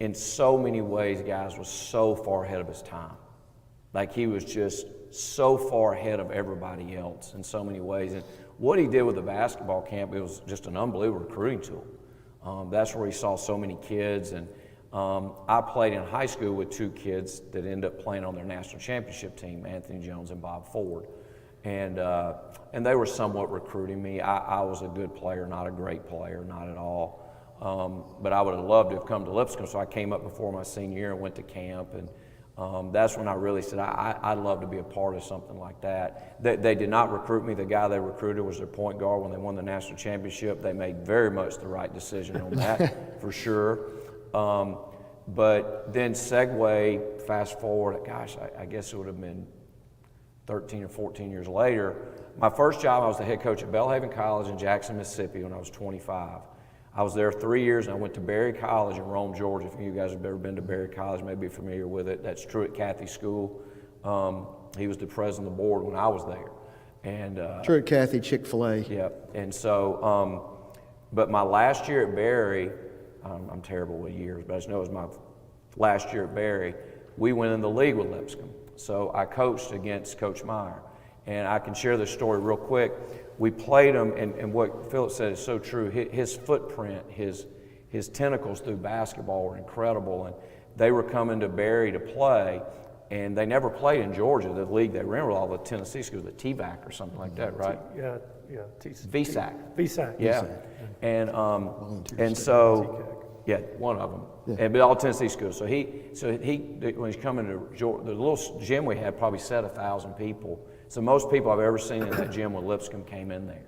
C: in so many ways, guys, was so far ahead of his time. Like he was just so far ahead of everybody else in so many ways. And what he did with the basketball camp, it was just an unbelievable recruiting tool. That's where he saw so many kids. And I played in high school with 2 kids that ended up playing on their national championship team, Anthony Jones and Bob Ford. And they were somewhat recruiting me. I was a good player, not a great player, not at all. But I would have loved to have come to Lipscomb, so I came up before my senior year and went to camp, and that's when I really said I'd love to be a part of something like that. They did not recruit me. The guy they recruited was their point guard when they won the national championship. They made very much the right decision on that, for sure. But then segue, fast forward, gosh, I guess it would have been 13 or 14 years later. My first job, I was the head coach at Belhaven College in Jackson, Mississippi when I was 25. I was there 3 years, and I went to Berry College in Rome, Georgia. If you guys have ever been to Berry College, may be familiar with it. That's Truett Cathy's school. He was the president of the board when I was there. And
A: Truett Cathy, Chick-fil-A.
C: Yep. And so, but my last year at Berry, I'm terrible with years, but I just know it was my last year at Berry, we went in the league with Lipscomb. So I coached against Coach Meyer. And I can share this story real quick. We played him, and what Philip said is so true. His footprint, his tentacles through basketball were incredible. And they were coming to Berry to play, and they never played in Georgia, the league they were in with all the Tennessee schools, the TVAC or something like that, right?
B: Yeah.
C: VSAC.
B: VSAC.
C: Yeah. And so, yeah, one of them.
A: Yeah.
C: But all Tennessee schools. So he when he's coming to Georgia, the little gym we had probably set 1,000 people. So most people I've ever seen in that gym with Lipscomb came in there.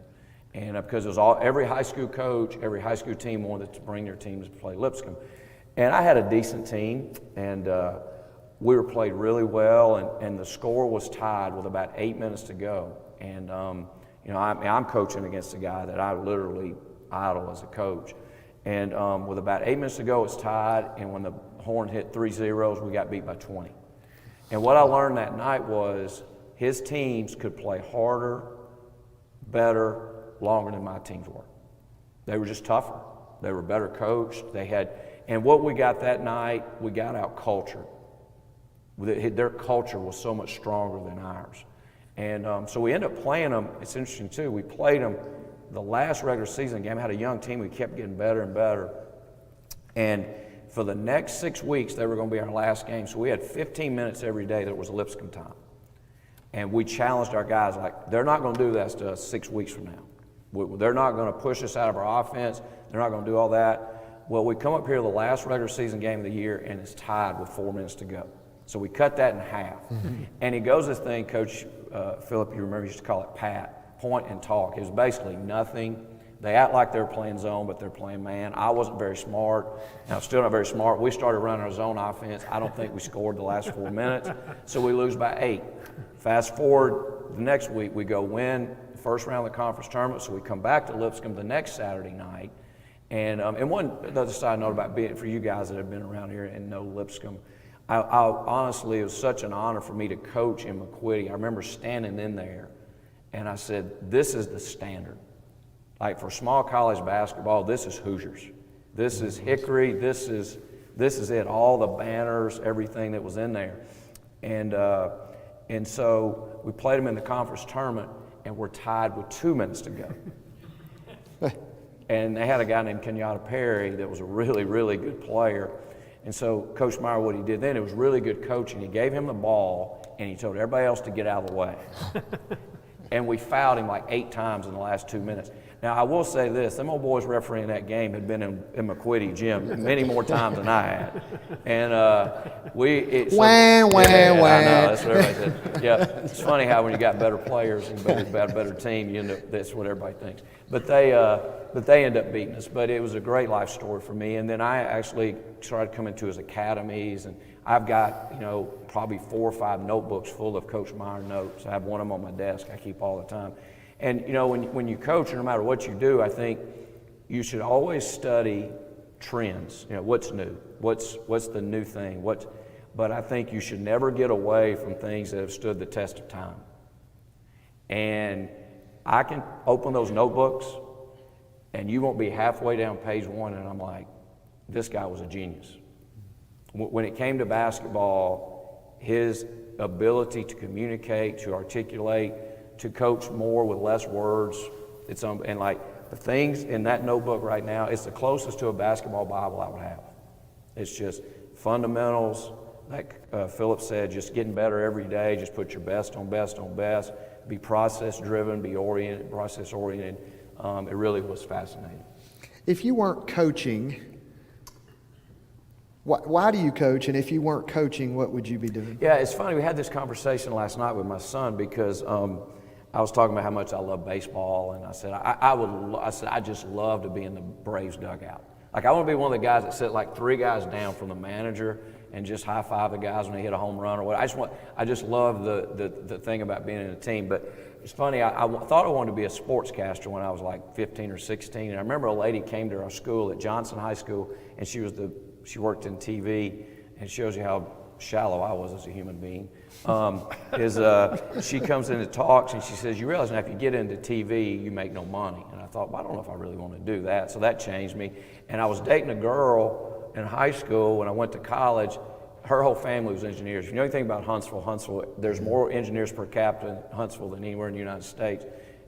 C: And because it was every high school coach, every high school team wanted to bring their teams to play Lipscomb. And I had a decent team, and we were played really well, and the score was tied with about 8 minutes to go. And, I'm coaching against a guy that I literally idol as a coach. And with about 8 minutes to go, it's tied, and when the horn hit 3 zeros, we got beat by 20. And what I learned that night was his teams could play harder, better, longer than my teams were. They were just tougher. They were better coached. And what we got that night, we got out cultured. Their culture was so much stronger than ours. And so we ended up playing them. It's interesting too, we played them the last regular season game, had a young team, we kept getting better and better. And for the next 6 weeks, they were going to be our last game. So we had 15 minutes every day that was Lipscomb time. And we challenged our guys, like, they're not going to do this to us 6 weeks from now. They're not going to push us out of our offense. They're not going to do all that. Well, we come up here to the last regular season game of the year, and it's tied with 4 minutes to go. So we cut that in half. Mm-hmm. And he goes this thing, Coach Philip, you remember, he used to call it PAT, point and talk. It was basically nothing. They act like they're playing zone, but they're playing man. I wasn't very smart, and I'm still not very smart. We started running our zone offense. I don't think we scored the last 4 minutes, so we lose by 8. Fast forward the next week, we go win the first round of the conference tournament, so we come back to Lipscomb the next Saturday night. And one other side note about being, for you guys that have been around here and know Lipscomb, I honestly, it was such an honor for me to coach in McQuitty. I remember standing in there, and I said, this is the standard. Like for small college basketball, this is Hoosiers. This is Hickory. This is it. All the banners, everything that was in there. And so we played them in the conference tournament, and we're tied with 2 minutes to go. And they had a guy named Kenyatta Perry that was a really, really good player. And so Coach Meyer, what he did then, it was really good coaching. He gave him the ball, and he told everybody else to get out of the way. And we fouled him like 8 times in the last 2 minutes. Now, I will say this, them old boys refereeing that game had been in McQuitty gym many more times than I had. And I know, that's what everybody said. Yeah, it's funny how when you got better players and better team, you end up, that's what everybody thinks. But they end up beating us. But it was a great life story for me. And then I actually started coming to his academies, and I've got, probably 4 or 5 notebooks full of Coach Meyer notes. I have one of them on my desk I keep all the time. And, when you coach, no matter what you do, I think you should always study trends. What's new? What's the new thing? But I think you should never get away from things that have stood the test of time. And I can open those notebooks, and you won't be halfway down page 1, and I'm like, this guy was a genius. When it came to basketball, his ability to communicate, to articulate, to coach more with less words, and like the things in that notebook right now, it's the closest to a basketball Bible I would have. It's just fundamentals, like Philip said, just getting better every day, just put your best on best on best, be process driven, be process oriented. It really was fascinating.
A: If you weren't coaching, why do you coach? And if you weren't coaching, what would you be doing?
C: Yeah, it's funny. We had this conversation last night with my son because I was talking about how much I love baseball, and I said I just love to be in the Braves dugout. Like I want to be one of the guys that sit like 3 guys down from the manager and just high five the guys when they hit a home run or what. I just love the thing about being in a team. But it's funny. I thought I wanted to be a sportscaster when I was like 15 or 16, and I remember a lady came to our school at Johnson High School, and she worked in TV, and it shows you how shallow I was as a human being. She comes in and talks, and she says, you realize now if you get into TV, you make no money. And I thought, well, I don't know if I really want to do that. So that changed me. And I was dating a girl in high school. When I went to college, her whole family was engineers. If you know anything about Huntsville, there's more engineers per capita in Huntsville than anywhere in the United States.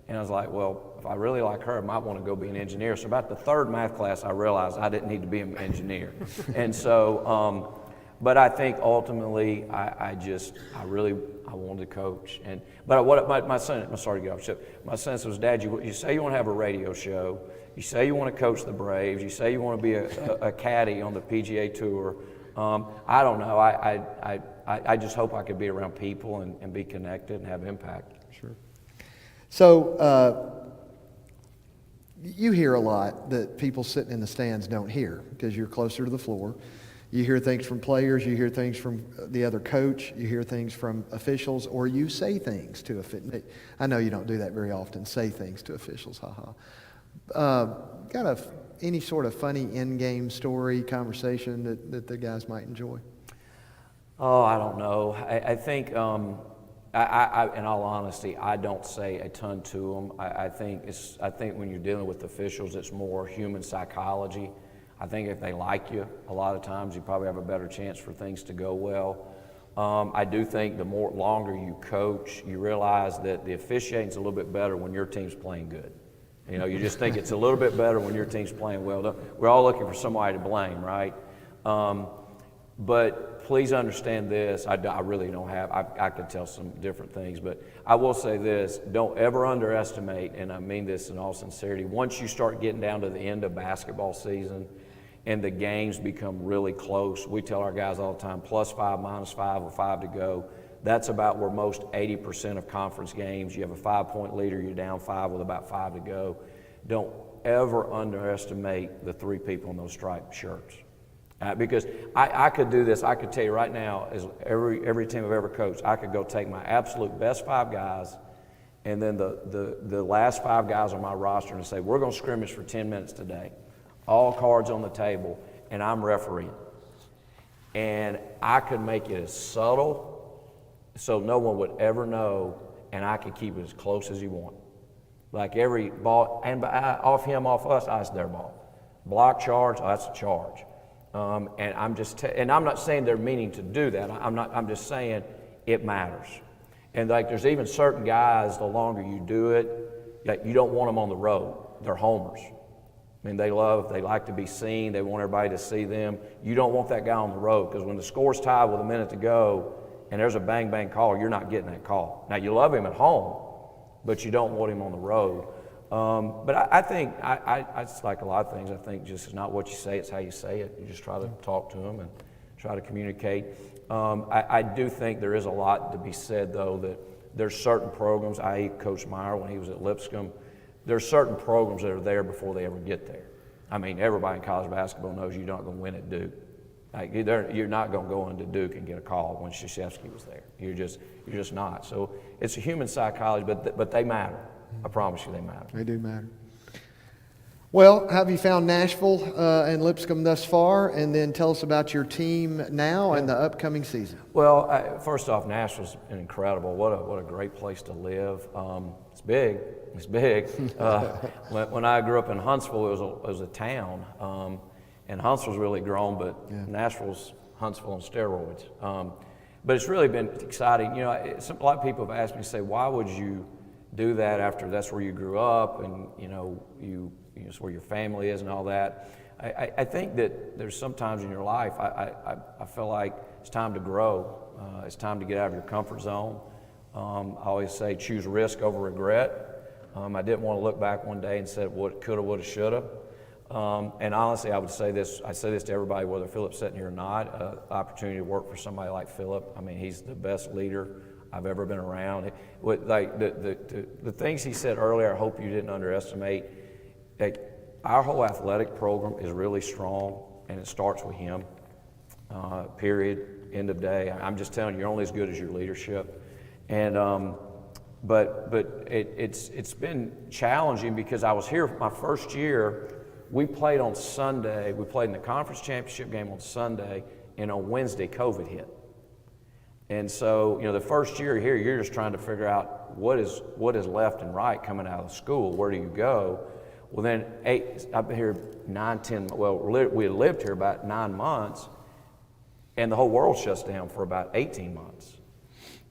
C: And I was like, well, if I really like her, I might want to go be an engineer. So about the 3rd math class, I realized I didn't need to be an engineer. And so, but I think ultimately, I wanted to coach. But my son, I'm sorry to get off ship. My son says, Dad, you say you want to have a radio show. You say you want to coach the Braves. You say you want to be a caddy on the PGA Tour. I don't know. I just hope I could be around people and be connected and have impact.
A: Sure. So you hear a lot that people sitting in the stands don't hear because you're closer to the floor. You hear things from players, you hear things from the other coach, you hear things from officials, or you say things to officials. I know you don't do that very often, say things to officials, Got any sort of funny in-game story, conversation that the guys might enjoy?
C: Oh, I don't know. I think, in all honesty, I don't say a ton to them. I think when you're dealing with officials, it's more human psychology. I think if they like you, a lot of times you probably have a better chance for things to go well. I do think the longer you coach, you realize that the officiating's a little bit better when your team's playing good. You just think it's a little bit better when your team's playing well. We're all looking for somebody to blame, right? But please understand this. I really don't have, I could tell some different things, but I will say this, don't ever underestimate, and I mean this in all sincerity, once you start getting down to the end of basketball season and the games become really close, we tell our guys all the time, +5, -5, or 5 to go. That's about where most 80% of conference games, you have a 5-point leader, you're down 5 with about 5 to go. Don't ever underestimate the 3 people in those striped shirts. Because I could do this, I could tell you right now, as every team I've ever coached, I could go take my absolute best 5 guys and then the last 5 guys on my roster and say, we're going to scrimmage for 10 minutes today. All cards on the table, and I'm refereeing. And I could make it as subtle so no one would ever know, and I could keep it as close as you want. Like every ball, and off him, off us, that's their ball. Block charge, that's a charge. And I'm not saying they're meaning to do that. I'm just saying it matters. And like there's even certain guys, the longer you do it, like you don't want them on the road. They're homers. I mean, they like to be seen. They want everybody to see them. You don't want that guy on the road because when the score's tied with a minute to go and there's a bang, bang call, you're not getting that call. Now, you love him at home, but you don't want him on the road. But I think, it's like a lot of things, I think just it's not what you say, it's how you say it. You just try to talk to them and try to communicate. I do think there is a lot to be said, though, that there's certain programs, i.e. Coach Meyer when he was at Lipscomb, there's certain programs that are there before they ever get there. I mean, everybody in college basketball knows you're not going to win at Duke. Like, you're not going to go into Duke and get a call when Krzyzewski was there. You're just not. So it's a human psychology, but they matter. I promise you they matter.
A: They do matter. Well, have you found Nashville and Lipscomb thus far? And then tell us about your team now and the upcoming season.
C: Well, first off, Nashville's incredible. What a great place to live. It's big. It's big. When I grew up in Huntsville, it was a town. And Huntsville's really grown, but Nashville's Huntsville on steroids. But it's really been exciting. You know, a lot of people have asked me, say, why would you do that after that's where you grew up and, it's where your family is and all that. I think that there's sometimes in your life, I feel like it's time to grow. It's time to get out of your comfort zone. I always say choose risk over regret. I didn't want to look back one day and say what coulda, woulda, shoulda. And honestly, I say this to everybody, whether Philip's sitting here or not, opportunity to work for somebody like Philip. I mean, he's the best leader I've ever been around. Like the things he said earlier, I hope you didn't underestimate. Our whole athletic program is really strong, and it starts with him, period, end of day. I'm just telling you, you're only as good as your leadership. And but it's been challenging because I was here my first year. We played on Sunday. We played in the conference championship game on Sunday, and on Wednesday, COVID hit. And so, the first year here, you're just trying to figure out what is left and right coming out of school. Where do you go? Well, then I've been here 9, 10. Well, we had lived here about 9 months, and the whole world shuts down for about 18 months.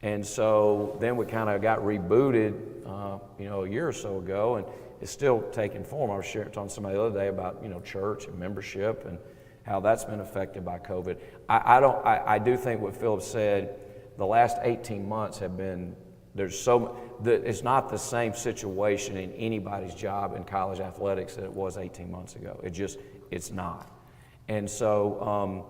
C: And so then we kind of got rebooted, a year or so ago, and it's still taking form. I was talking to somebody the other day about, church and membership and how that's been affected by COVID. I do think what Philip said, the last 18 months have been, it's not the same situation in anybody's job in college athletics that it was 18 months ago. It's not. And so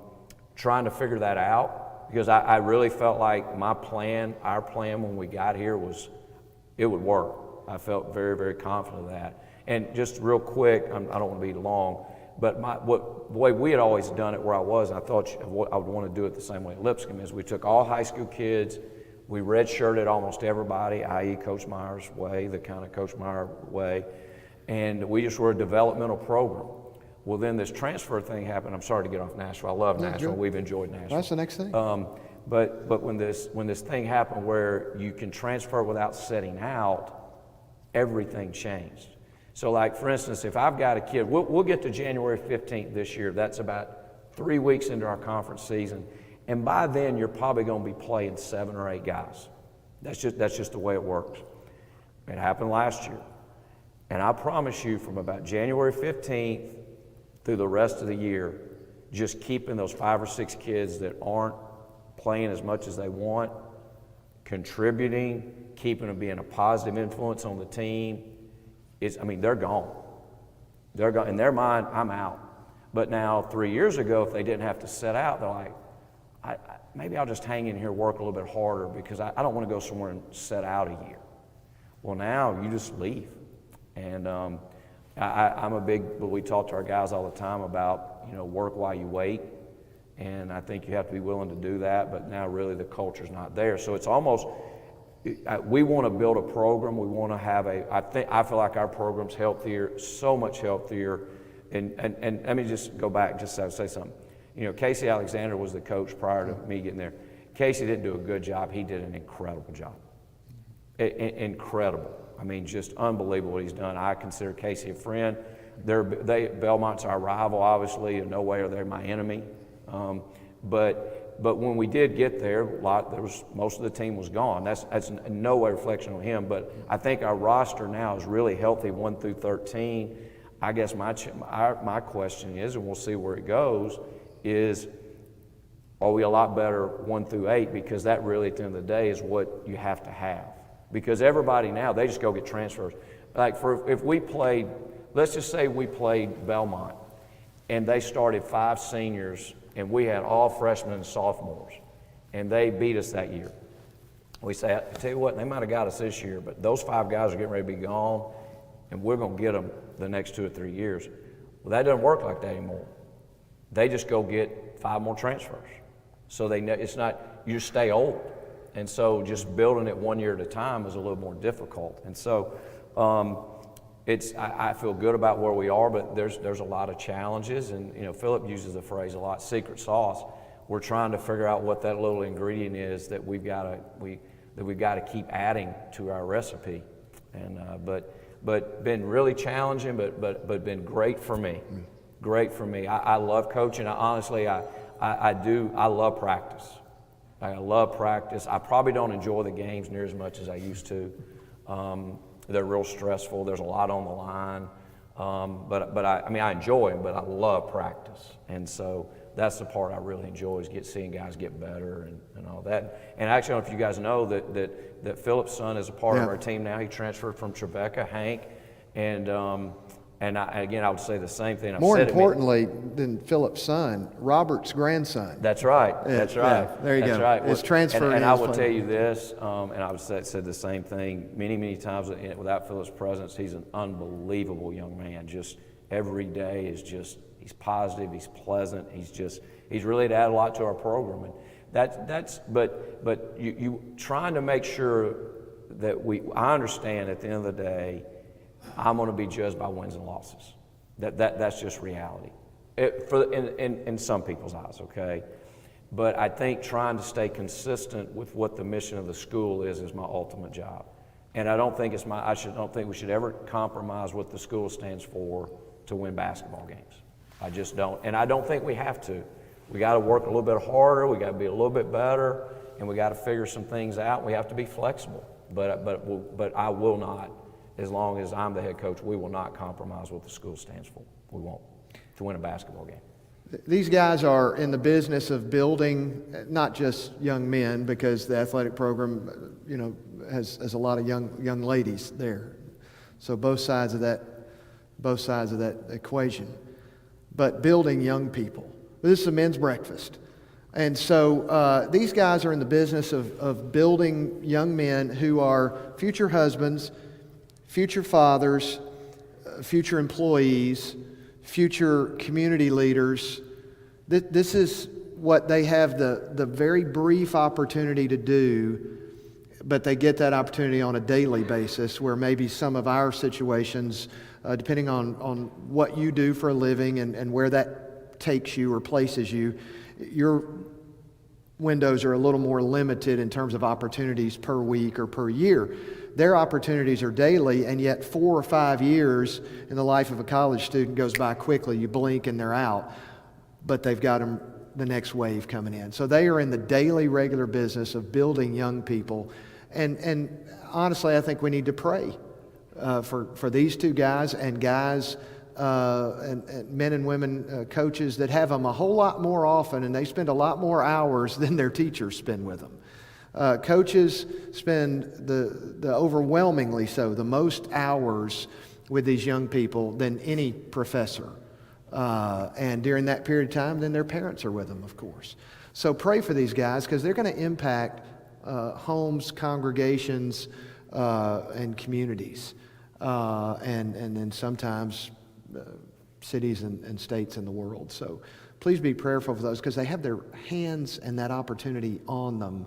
C: trying to figure that out, because I really felt like our plan when we got here was, it would work. I felt very, very confident of that. And just real quick, I don't want to be long, but the way we had always done it where I was, and I thought I would want to do it the same way at Lipscomb, is we took all high school kids, we redshirted almost everybody, i.e. Coach Meyer's way, the kind of Coach Meyer way, and we just were a developmental program. Well, then this transfer thing happened. I'm sorry to get off Nashville. I love Nashville. We've enjoyed Nashville.
A: That's the next thing.
C: But when this thing happened where you can transfer without setting out, everything changed. So like, for instance, if I've got a kid, we'll get to January 15th this year. That's about 3 weeks into our conference season. And by then, you're probably going to be playing 7 or 8 guys. That's just the way it works. It happened last year. And I promise you, from about January 15th through the rest of the year, just keeping those 5 or 6 kids that aren't playing as much as they want, contributing, keeping them being a positive influence on the team, they're gone. They're gone. In their mind, I'm out. But now, 3 years ago, if they didn't have to set out, they're like, maybe I'll just hang in here, work a little bit harder because I don't want to go somewhere and set out a year. Well, now you just leave. And we talk to our guys all the time about, work while you wait. And I think you have to be willing to do that, but now really the culture's not there. So it's almost, we want to build a program. We want to have I feel like our program's healthier, so much healthier. And let me just go back, just say something. Casey Alexander was the coach prior to me getting there. Casey didn't do a good job. He did an incredible job. Incredible. Just unbelievable what he's done. I consider Casey a friend. Belmont's our rival, obviously. In no way are they my enemy. But when we did get there, most of the team was gone. That's in no way a reflection on him. But I think our roster now is really healthy, 1 through 13. I guess my question is, and we'll see where it goes, is are we a lot better 1 through 8? Because that really, at the end of the day, is what you have to have. Because everybody now, they just go get transfers. Like if we played, let's just say we played Belmont, and they started 5 seniors, and we had all freshmen and sophomores, and they beat us that year. We say, I tell you what, they might have got us this year, but those 5 guys are getting ready to be gone, and we're going to get them the next 2 or 3 years. Well, that doesn't work like that anymore. They just go get 5 more transfers. So it's not, you just stay old. And so just building it 1 year at a time is a little more difficult. And so I feel good about where we are, but there's a lot of challenges. And, you know, Philip uses the phrase a lot, secret sauce. We're trying to figure out what that little ingredient is that we've got to keep adding to our recipe. And but been really challenging, but been great for me. Great for me. I love coaching. Honestly, I do. I love practice. I love practice. I probably don't enjoy the games near as much as I used to. They're real stressful. There's a lot on the line. But I enjoy them, but I love practice. And so that's the part I really enjoy is seeing guys get better and all that. And actually, I don't know if you guys know that Philip's son is a part of our team now. He transferred from Tribeca, Hank, and I would say the same thing.
A: More importantly than Philip's son, Robert's grandson.
C: That's right. That's right.
A: Yeah, there you
C: That's
A: go.
C: right.
A: His transfer.
C: And I will tell you this, and I said the same thing many times. Without Philip's presence, he's an unbelievable young man. Just every day is just he's positive, he's pleasant, he's really added a lot to our program. And but you trying to make sure that I understand at the end of the day, I'm going to be judged by wins and losses. That's just reality. In some people's eyes, okay? But I think trying to stay consistent with what the mission of the school is my ultimate job. And I don't think don't think we should ever compromise what the school stands for to win basketball games. I just don't. And I don't think we have to. We got to work a little bit harder, we got to be a little bit better, and we got to figure some things out. We have to be flexible. But I will not. As long as I'm the head coach, we will not compromise what the school stands for. We won't, to win a basketball game.
A: These guys are in the business of building not just young men, because the athletic program, you know, has a lot of young ladies there. So both sides of that equation. But building young people. This is a men's breakfast. And so these guys are in the business of building young men who are future husbands, future fathers, future employees, future community leaders. This is what they have the very brief opportunity to do, but they get that opportunity on a daily basis, where maybe some of our situations, depending on what you do for a living and where that takes you or places you, your windows are a little more limited in terms of opportunities per week or per year. Their opportunities are daily, and yet 4 or 5 years in the life of a college student goes by quickly. You blink and they're out, but they've got them the next wave coming in. So they are in the daily, regular business of building young people. And honestly, I think we need to pray for these two guys and guys and men and women coaches that have them a whole lot more often, and they spend a lot more hours than their teachers spend with them. Coaches spend the overwhelmingly so, the most hours with these young people than any professor. And during that period of time, then their parents are with them, of course. So pray for these guys, because they're going to impact homes, congregations, and communities. And then sometimes cities and states in the world. So please be prayerful for those, because they have their hands and that opportunity on them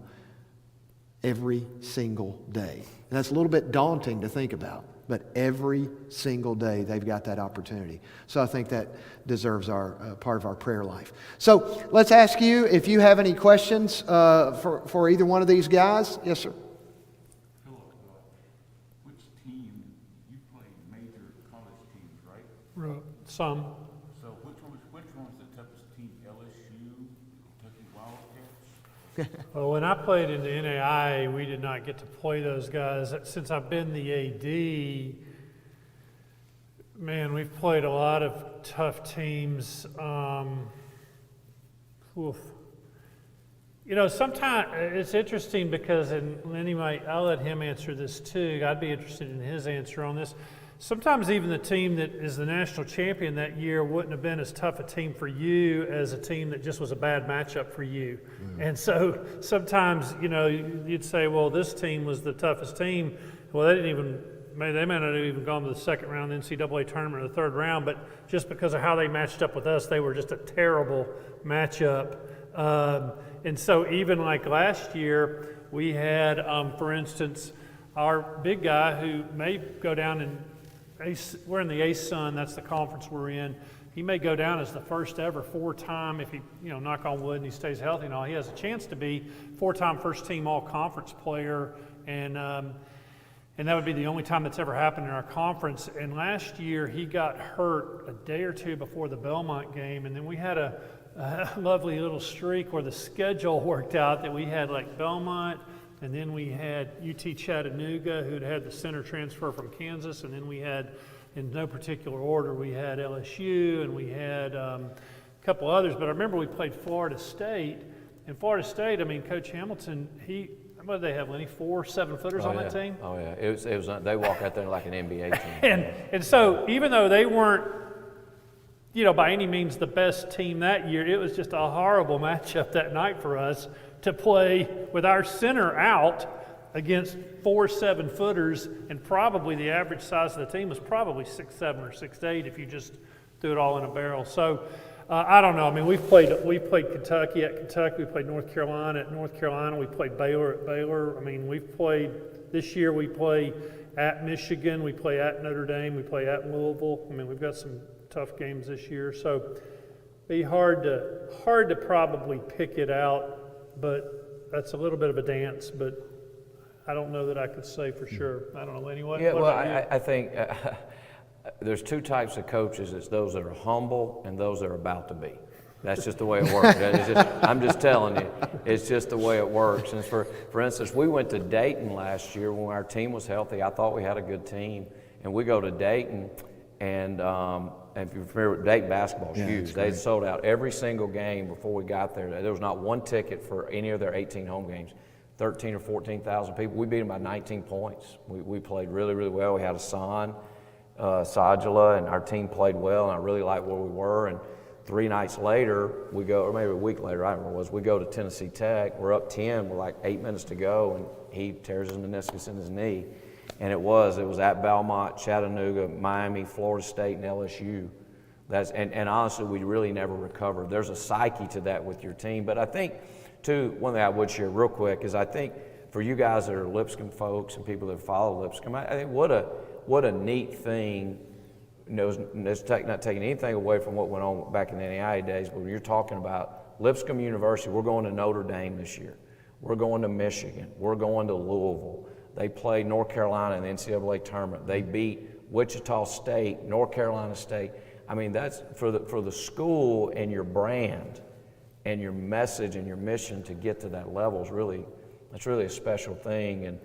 A: every single day. And that's a little bit daunting to think about, but every single day they've got that opportunity. So I think that deserves our part of our prayer life. So let's ask you if you have any questions for either one of these guys. Yes, sir.
D: Philip, which team, you play major college teams, right?
B: Some.
D: So which one's the toughest team? LSU, Kentucky Wildcats?
B: Well, when I played in the NAI, we did not get to play those guys. Since I've been the AD, man, we've played a lot of tough teams. You know, sometimes it's interesting because, and Lenny I'll let him answer this too. I'd be interested in his answer on this. Sometimes even the team that is the national champion that year wouldn't have been as tough a team for you as a team that just was a bad matchup for you. And so sometimes, you know, you'd say, well, this team was the toughest team. Well, they may not have even gone to the second round of the NCAA tournament or the third round, but just because of how they matched up with us, they were just a terrible matchup. And so even like last year, we had, for instance, our big guy who may go down in we're in the ASUN, that's the conference we're in. He may go down as the first ever four-time, if he, you know, knock on wood and he stays healthy and all, he has a chance to be four-time first-team all-conference player, and that would be the only time that's ever happened in our conference. And last year, he got hurt a day or two before the Belmont game, and then we had a lovely little streak where the schedule worked out that we had like Belmont, and then we had UT Chattanooga, who'd had the center transfer from Kansas, and then we had, in no particular order, we had LSU, and we had a couple others. But I remember we played Florida State, and Florida State, I mean, Coach Hamilton, what did they have, Lenny? 4 7-footers on that team?
C: Oh yeah, it was. They walk out there like an NBA team.
B: And so even though they weren't, you know, by any means the best team that year, it was just a horrible matchup that night for us to play with our center out against 4 7-footers, and probably the average size of the team was probably 6'7" or 6'8" if you just threw it all in a barrel. So I don't know. I mean, we played Kentucky at Kentucky. We played North Carolina at North Carolina. We played Baylor at Baylor. I mean, this year we play at Michigan. We play at Notre Dame. We play at Louisville. I mean, we've got some tough games this year. So be hard to probably pick it out. But that's a little bit of a dance, but I don't know that I could say for sure. I don't know, Lenny, what
C: Yeah, well,
B: about you?
C: I think there's two types of coaches. It's those that are humble and those that are about to be. That's just the way it works. I'm just telling you, it's just the way it works. And for instance, we went to Dayton last year when our team was healthy. I thought we had a good team. And we go to Dayton, and if you're familiar with Dayton basketball, it's huge. They sold out every single game before we got there. There was not one ticket for any of their 18 home games. 13 or 14,000 people. We beat them by 19 points. We played really, really well. We had Hassan, Sajala, and our team played well, and I really liked where we were. And 3 nights later, we go, or maybe a week later, I don't remember what it was, we go to Tennessee Tech. We're up 10, we're like 8 minutes to go, and he tears his meniscus in his knee. And it was at Belmont, Chattanooga, Miami, Florida State, and LSU. And honestly, we really never recovered. There's a psyche to that with your team. But I think, too, one thing I would share real quick is I think for you guys that are Lipscomb folks and people that follow Lipscomb, I think what a neat thing. It's not taking anything away from what went on back in the NAIA days, but when you're talking about Lipscomb University, we're going to Notre Dame this year. We're going to Michigan. We're going to Louisville. They played North Carolina in the NCAA tournament. They beat Wichita State, North Carolina State. I mean, that's for the school and your brand and your message and your mission to get to that level is really a special thing. And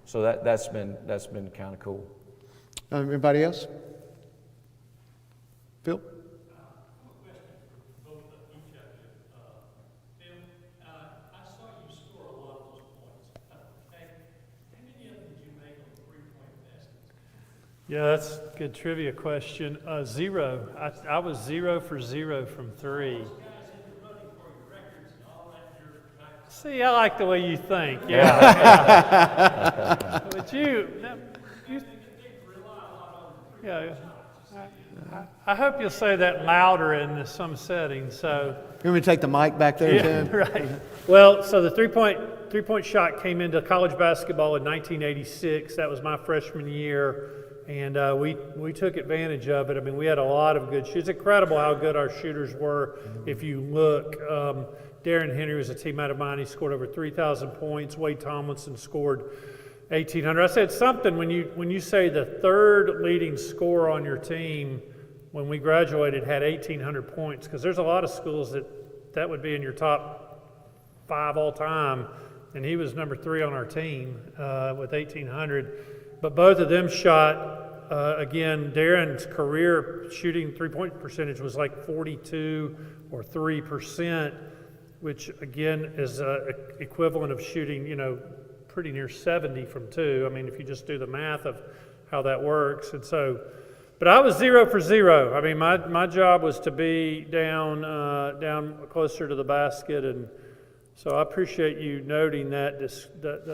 C: so that's been kind of cool.
A: Anybody else? Phil?
B: Yeah, that's a good trivia question. 0. I was 0 for 0 from 3. See, I like the way you think. Yeah. But I hope you'll say that louder in some settings. So.
A: You want me to take the mic back there, Tim?
B: Right. Well, so the three-point shot came into college basketball in 1986. That was my freshman year. And we took advantage of it. I mean, we had a lot of good shooters. It's incredible how good our shooters were. If you look, Darren Henry was a teammate of mine. He scored over 3,000 points. Wade Tomlinson scored 1,800. I said something when you say the third leading scorer on your team when we graduated had 1,800 points, because there's a lot of schools that would be in your top 5 all time, and he was number 3 on our team with 1,800. But both of them shot, again, Darren's career shooting three-point percentage was like 42 or 3%. which again is equivalent of shooting, pretty near 70 from two. I mean, if you just do the math of how that works. And so, but I was 0 for 0. I mean, my job was to be down closer to the basket, and so I appreciate you noting that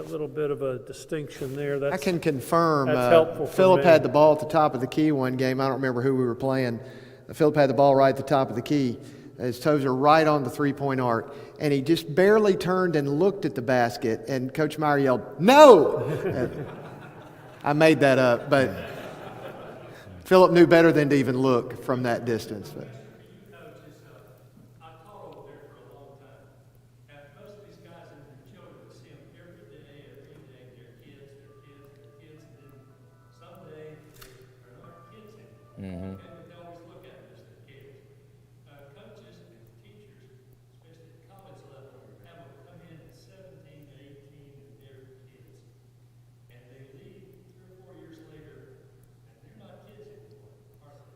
B: little bit of a distinction there.
A: I can confirm.
B: That's helpful for
A: Philip
B: me.
A: had the ball at the top of the key one game. I don't remember who we were playing. Philip had the ball right at the top of the key. His toes are right on the three-point arc, and he just barely turned and looked at the basket. And Coach Meyer yelled, "No!" I made that up, but Philip knew better than to even look from that distance. But.
B: I taught over there for a long time. And most of these guys and their children would see them every day, their kids, and then someday they're not kids anymore. And they always look at them as their kids. Coaches and teachers, especially at college level, have them come in at 17 to 18 and they're kids. And they leave 3 or 4 years later and they're not kids anymore, are they?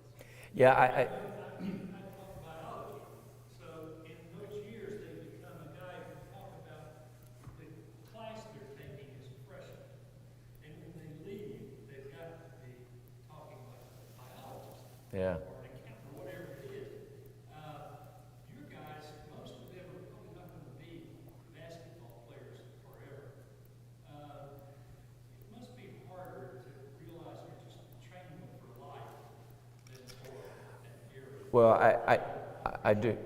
C: Yeah,
B: I taught biology, so in those years they become a guy who can talk about the class they're taking as a freshman. And when they leave, they've got to be talking like a biologist
C: yeah.
B: or an accountant or whatever it is. Your guys, most of them are probably not going to be basketball players forever. It must be harder to realize you're just training them for life than for an era.
C: Well, I do.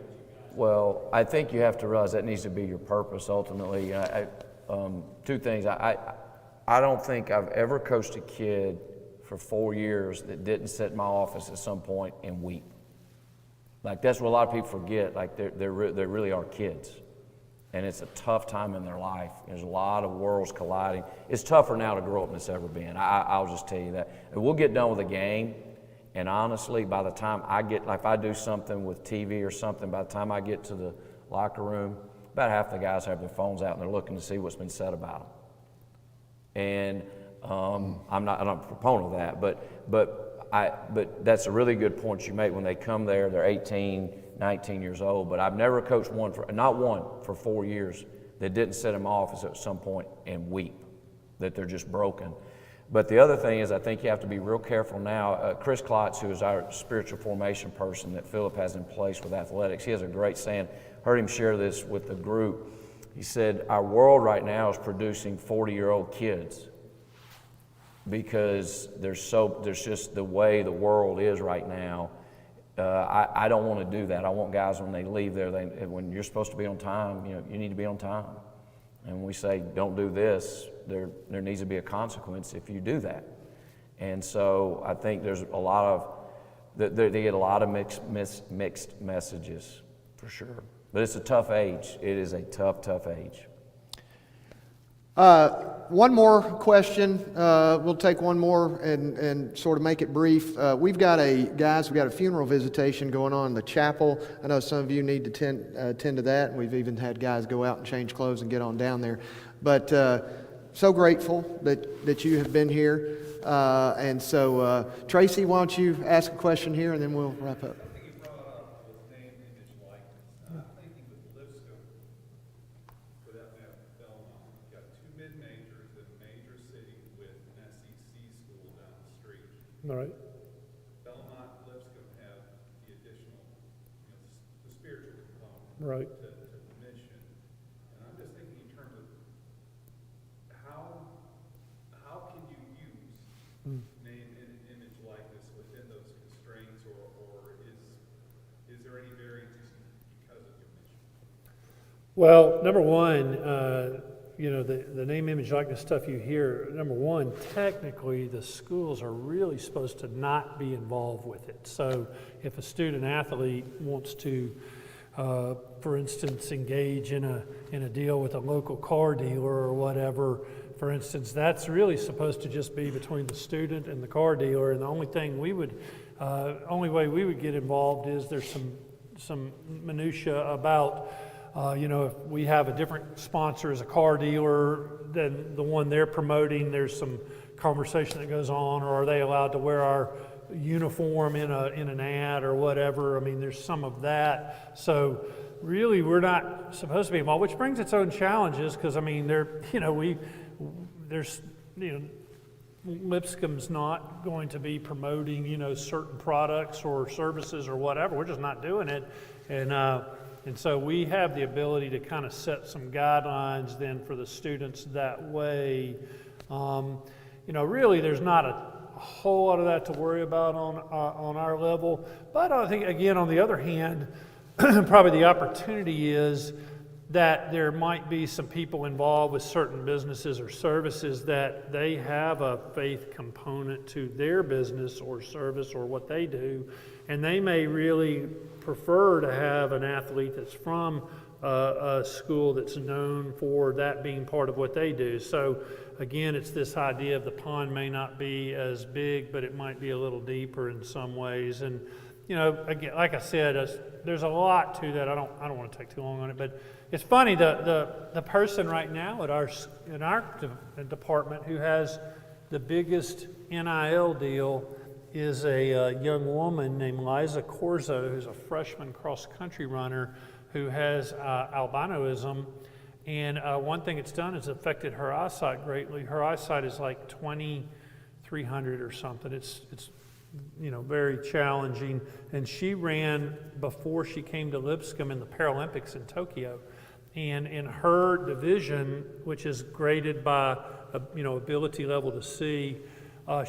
C: Well, I think you have to realize that needs to be your purpose ultimately. Two things. I don't think I've ever coached a kid for 4 years that didn't sit in my office at some point and weep. Like, that's what a lot of people forget. Like, they really are kids. And it's a tough time in their life. There's a lot of worlds colliding. It's tougher now to grow up than it's ever been. I'll just tell you that. And we'll get done with the game, and honestly, by the time I get, like if I do something with TV or something, by the time I get to the locker room, about half the guys have their phones out and they're looking to see what's been said about them. And I'm not a proponent of that, but that's a really good point you make. When they come there, they're 18, 19 years old, but I've never coached not one for 4 years that didn't sit in my office at some point and weep, that they're just broken. But the other thing is, I think you have to be real careful now. Chris Klotz, who is our spiritual formation person that Philip has in place with athletics, he has a great saying. Heard him share this with the group. He said, our world right now is producing 40-year-old kids because there's just the way the world is right now. I don't want to do that. I want guys, when they leave there, when you're supposed to be on time, you need to be on time. And when we say don't do this, there needs to be a consequence if you do that. And so I think there's a lot of, they get a lot of mixed messages for sure. But it's a tough age. It is a tough age.
A: One more question. We'll take one more and sort of make it brief. We've got a funeral visitation going on in the chapel. I know some of you need to attend to that. We've even had guys go out and change clothes and get on down there. But so grateful that you have been here. And so, Tracy, why don't you ask a question here and then we'll wrap up.
B: All right.
E: Belmont, Lipscomb have the additional, the spiritual component
B: Right.
E: to the mission. And I'm just thinking in terms of how can you use name and image likeness within those constraints, or is there any variance because of your mission?
B: Well, number one, the name, image, likeness stuff you hear, number one, technically the schools are really supposed to not be involved with it. So if a student athlete wants to, for instance, engage in a deal with a local car dealer or whatever, for instance, that's really supposed to just be between the student and the car dealer. And the only thing only way we would get involved is there's some minutia about, if we have a different sponsor as a car dealer than the one they're promoting, there's some conversation that goes on, or are they allowed to wear our uniform in an ad or whatever? I mean, there's some of that. So really we're not supposed to be involved, which brings its own challenges because I mean, Lipscomb's not going to be promoting, certain products or services or whatever. We're just not doing it, and so we have the ability to kind of set some guidelines then for the students that way. Really, there's not a whole lot of that to worry about on our level, but I think again, on the other hand, probably the opportunity is that there might be some people involved with certain businesses or services that they have a faith component to their business or service or what they do, and they may really prefer to have an athlete that's from a school that's known for that being part of what they do. So again, it's this idea of the pond may not be as big, but it might be a little deeper in some ways. And again, like I said, there's a lot to that. I don't want to take too long on it, but it's funny. The person right now in our department who has the biggest NIL deal is a young woman named Liza Corzo, who's a freshman cross-country runner who has albinism. And one thing it's done is affected her eyesight greatly. Her eyesight is like 2300 or something. It's very challenging. And she ran before she came to Lipscomb in the Paralympics in Tokyo. And in her division, which is graded by ability level to see,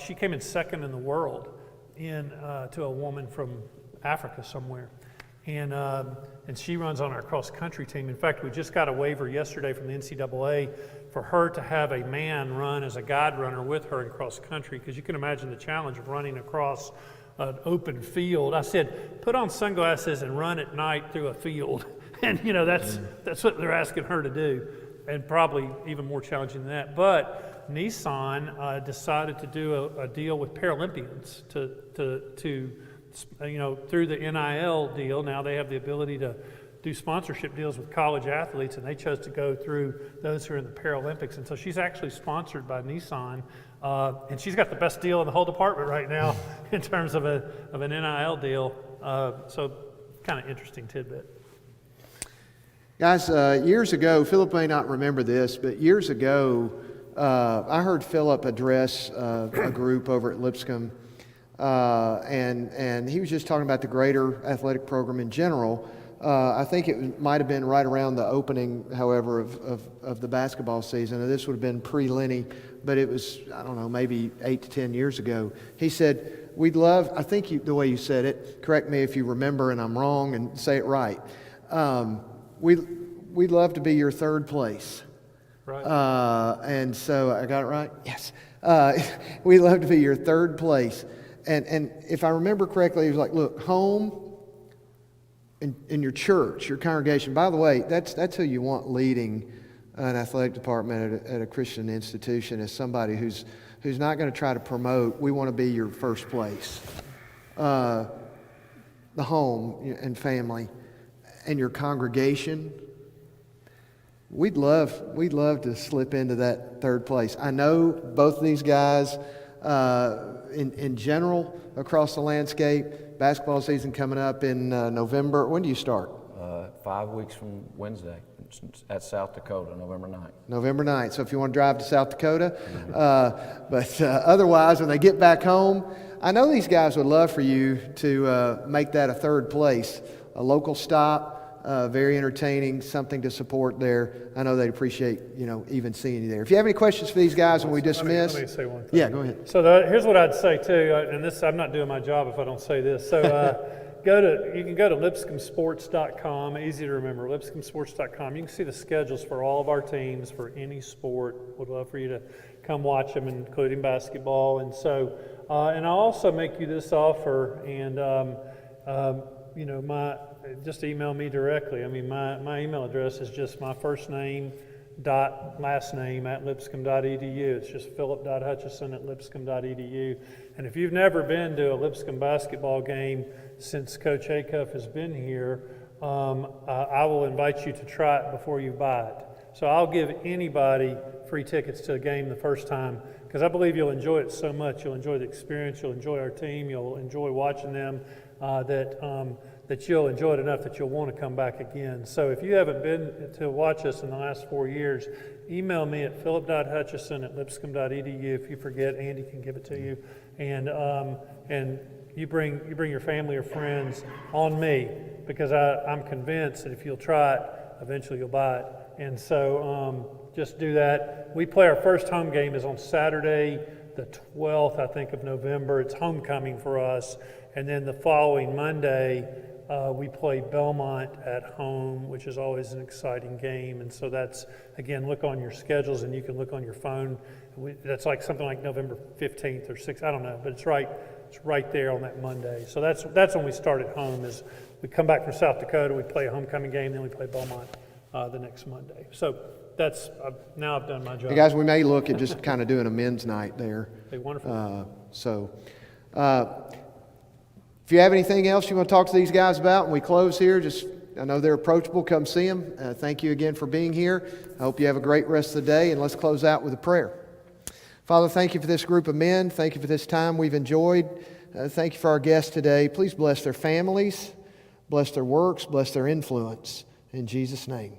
B: she came in second in the world to a woman from Africa somewhere. And she runs on our cross-country team. In fact, we just got a waiver yesterday from the NCAA for her to have a man run as a guide runner with her in cross-country, because you can imagine the challenge of running across an open field. I said, put on sunglasses and run at night through a field. And, that's what they're asking her to do, and probably even more challenging than that. But Nissan decided to do a deal with Paralympians to through the NIL deal. Now they have the ability to do sponsorship deals with college athletes, and they chose to go through those who are in the Paralympics. And so she's actually sponsored by Nissan, and she's got the best deal in the whole department right now in terms of an NIL deal. So kind of interesting tidbit.
A: Guys, years ago, Philip may not remember this, but years ago, I heard Philip address a group over at Lipscomb. And he was just talking about the greater athletic program in general. I think it might have been right around the opening, however, of the basketball season. And this would have been pre-Lenny, but it was, I don't know, maybe 8 to 10 years ago. He said, we'd love, I think the way you said it, correct me if you remember and I'm wrong and say it right. We'd love to be your third place.
B: Right.
A: And so I got it right? Yes. We'd love to be your third place. And if I remember correctly, he was like, look, home in your church, your congregation. By the way, that's who you want leading an athletic department at a Christian institution, is somebody who's not going to try to promote, we want to be your first place. The home and family and your congregation. We'd love to slip into that third place. I know both of these guys, in general, across the landscape, basketball season coming up in November. When do you start?
C: 5 weeks from Wednesday at South Dakota, November 9th.
A: November 9th. So if you want to drive to South Dakota. But otherwise, when they get back home, I know these guys would love for you to make that a third place, a local stop. Very entertaining, something to support there. I know they'd appreciate, even seeing you there. If you have any questions for these guys when we dismiss.
B: Let me say one thing.
A: Yeah, go ahead.
B: So here's what I'd say too, and this, I'm not doing my job if I don't say this. So you can go to lipscombsports.com, easy to remember, lipscombsports.com. You can see the schedules for all of our teams for any sport. Would love for you to come watch them, including basketball. And so, and I'll also make you this offer, and just email me directly. I mean, my email address is just my first name dot last name at lipscomb.edu. It's just philip.hutcheson at lipscomb.edu. And if you've never been to a Lipscomb basketball game since Coach Acuff has been here, I will invite you to try it before you buy it. So I'll give anybody free tickets to a game the first time, because I believe you'll enjoy it so much. You'll enjoy the experience. You'll enjoy our team. You'll enjoy watching them. that you'll enjoy it enough that you'll want to come back again. So if you haven't been to watch us in the last 4 years, email me at philip.hutcheson@lipscomb.edu. If you forget, Andy can give it to you. And you bring your family or friends on me, because I'm convinced that if you'll try it, eventually you'll buy it. And so just do that. We play our first home game is on Saturday, the 12th, I think, of November. It's homecoming for us. And then the following Monday, we play Belmont at home, which is always an exciting game. And so that's, again, look on your schedules, and you can look on your phone. That's like something like November 15th or 6th, I don't know, but it's right there on that Monday. So that's when we start at home. Is we come back from South Dakota, we play a homecoming game, then we play Belmont the next Monday. So that's, now I've done my job.
A: Hey guys, we may look at just kind of doing a men's night there.
B: Hey, wonderful.
A: If you have anything else you want to talk to these guys about when we close here, I know they're approachable. Come see them. Thank you again for being here. I hope you have a great rest of the day, and let's close out with a prayer. Father, thank you for this group of men. Thank you for this time we've enjoyed. Thank you for our guests today. Please bless their families, bless their works, bless their influence. In Jesus' name.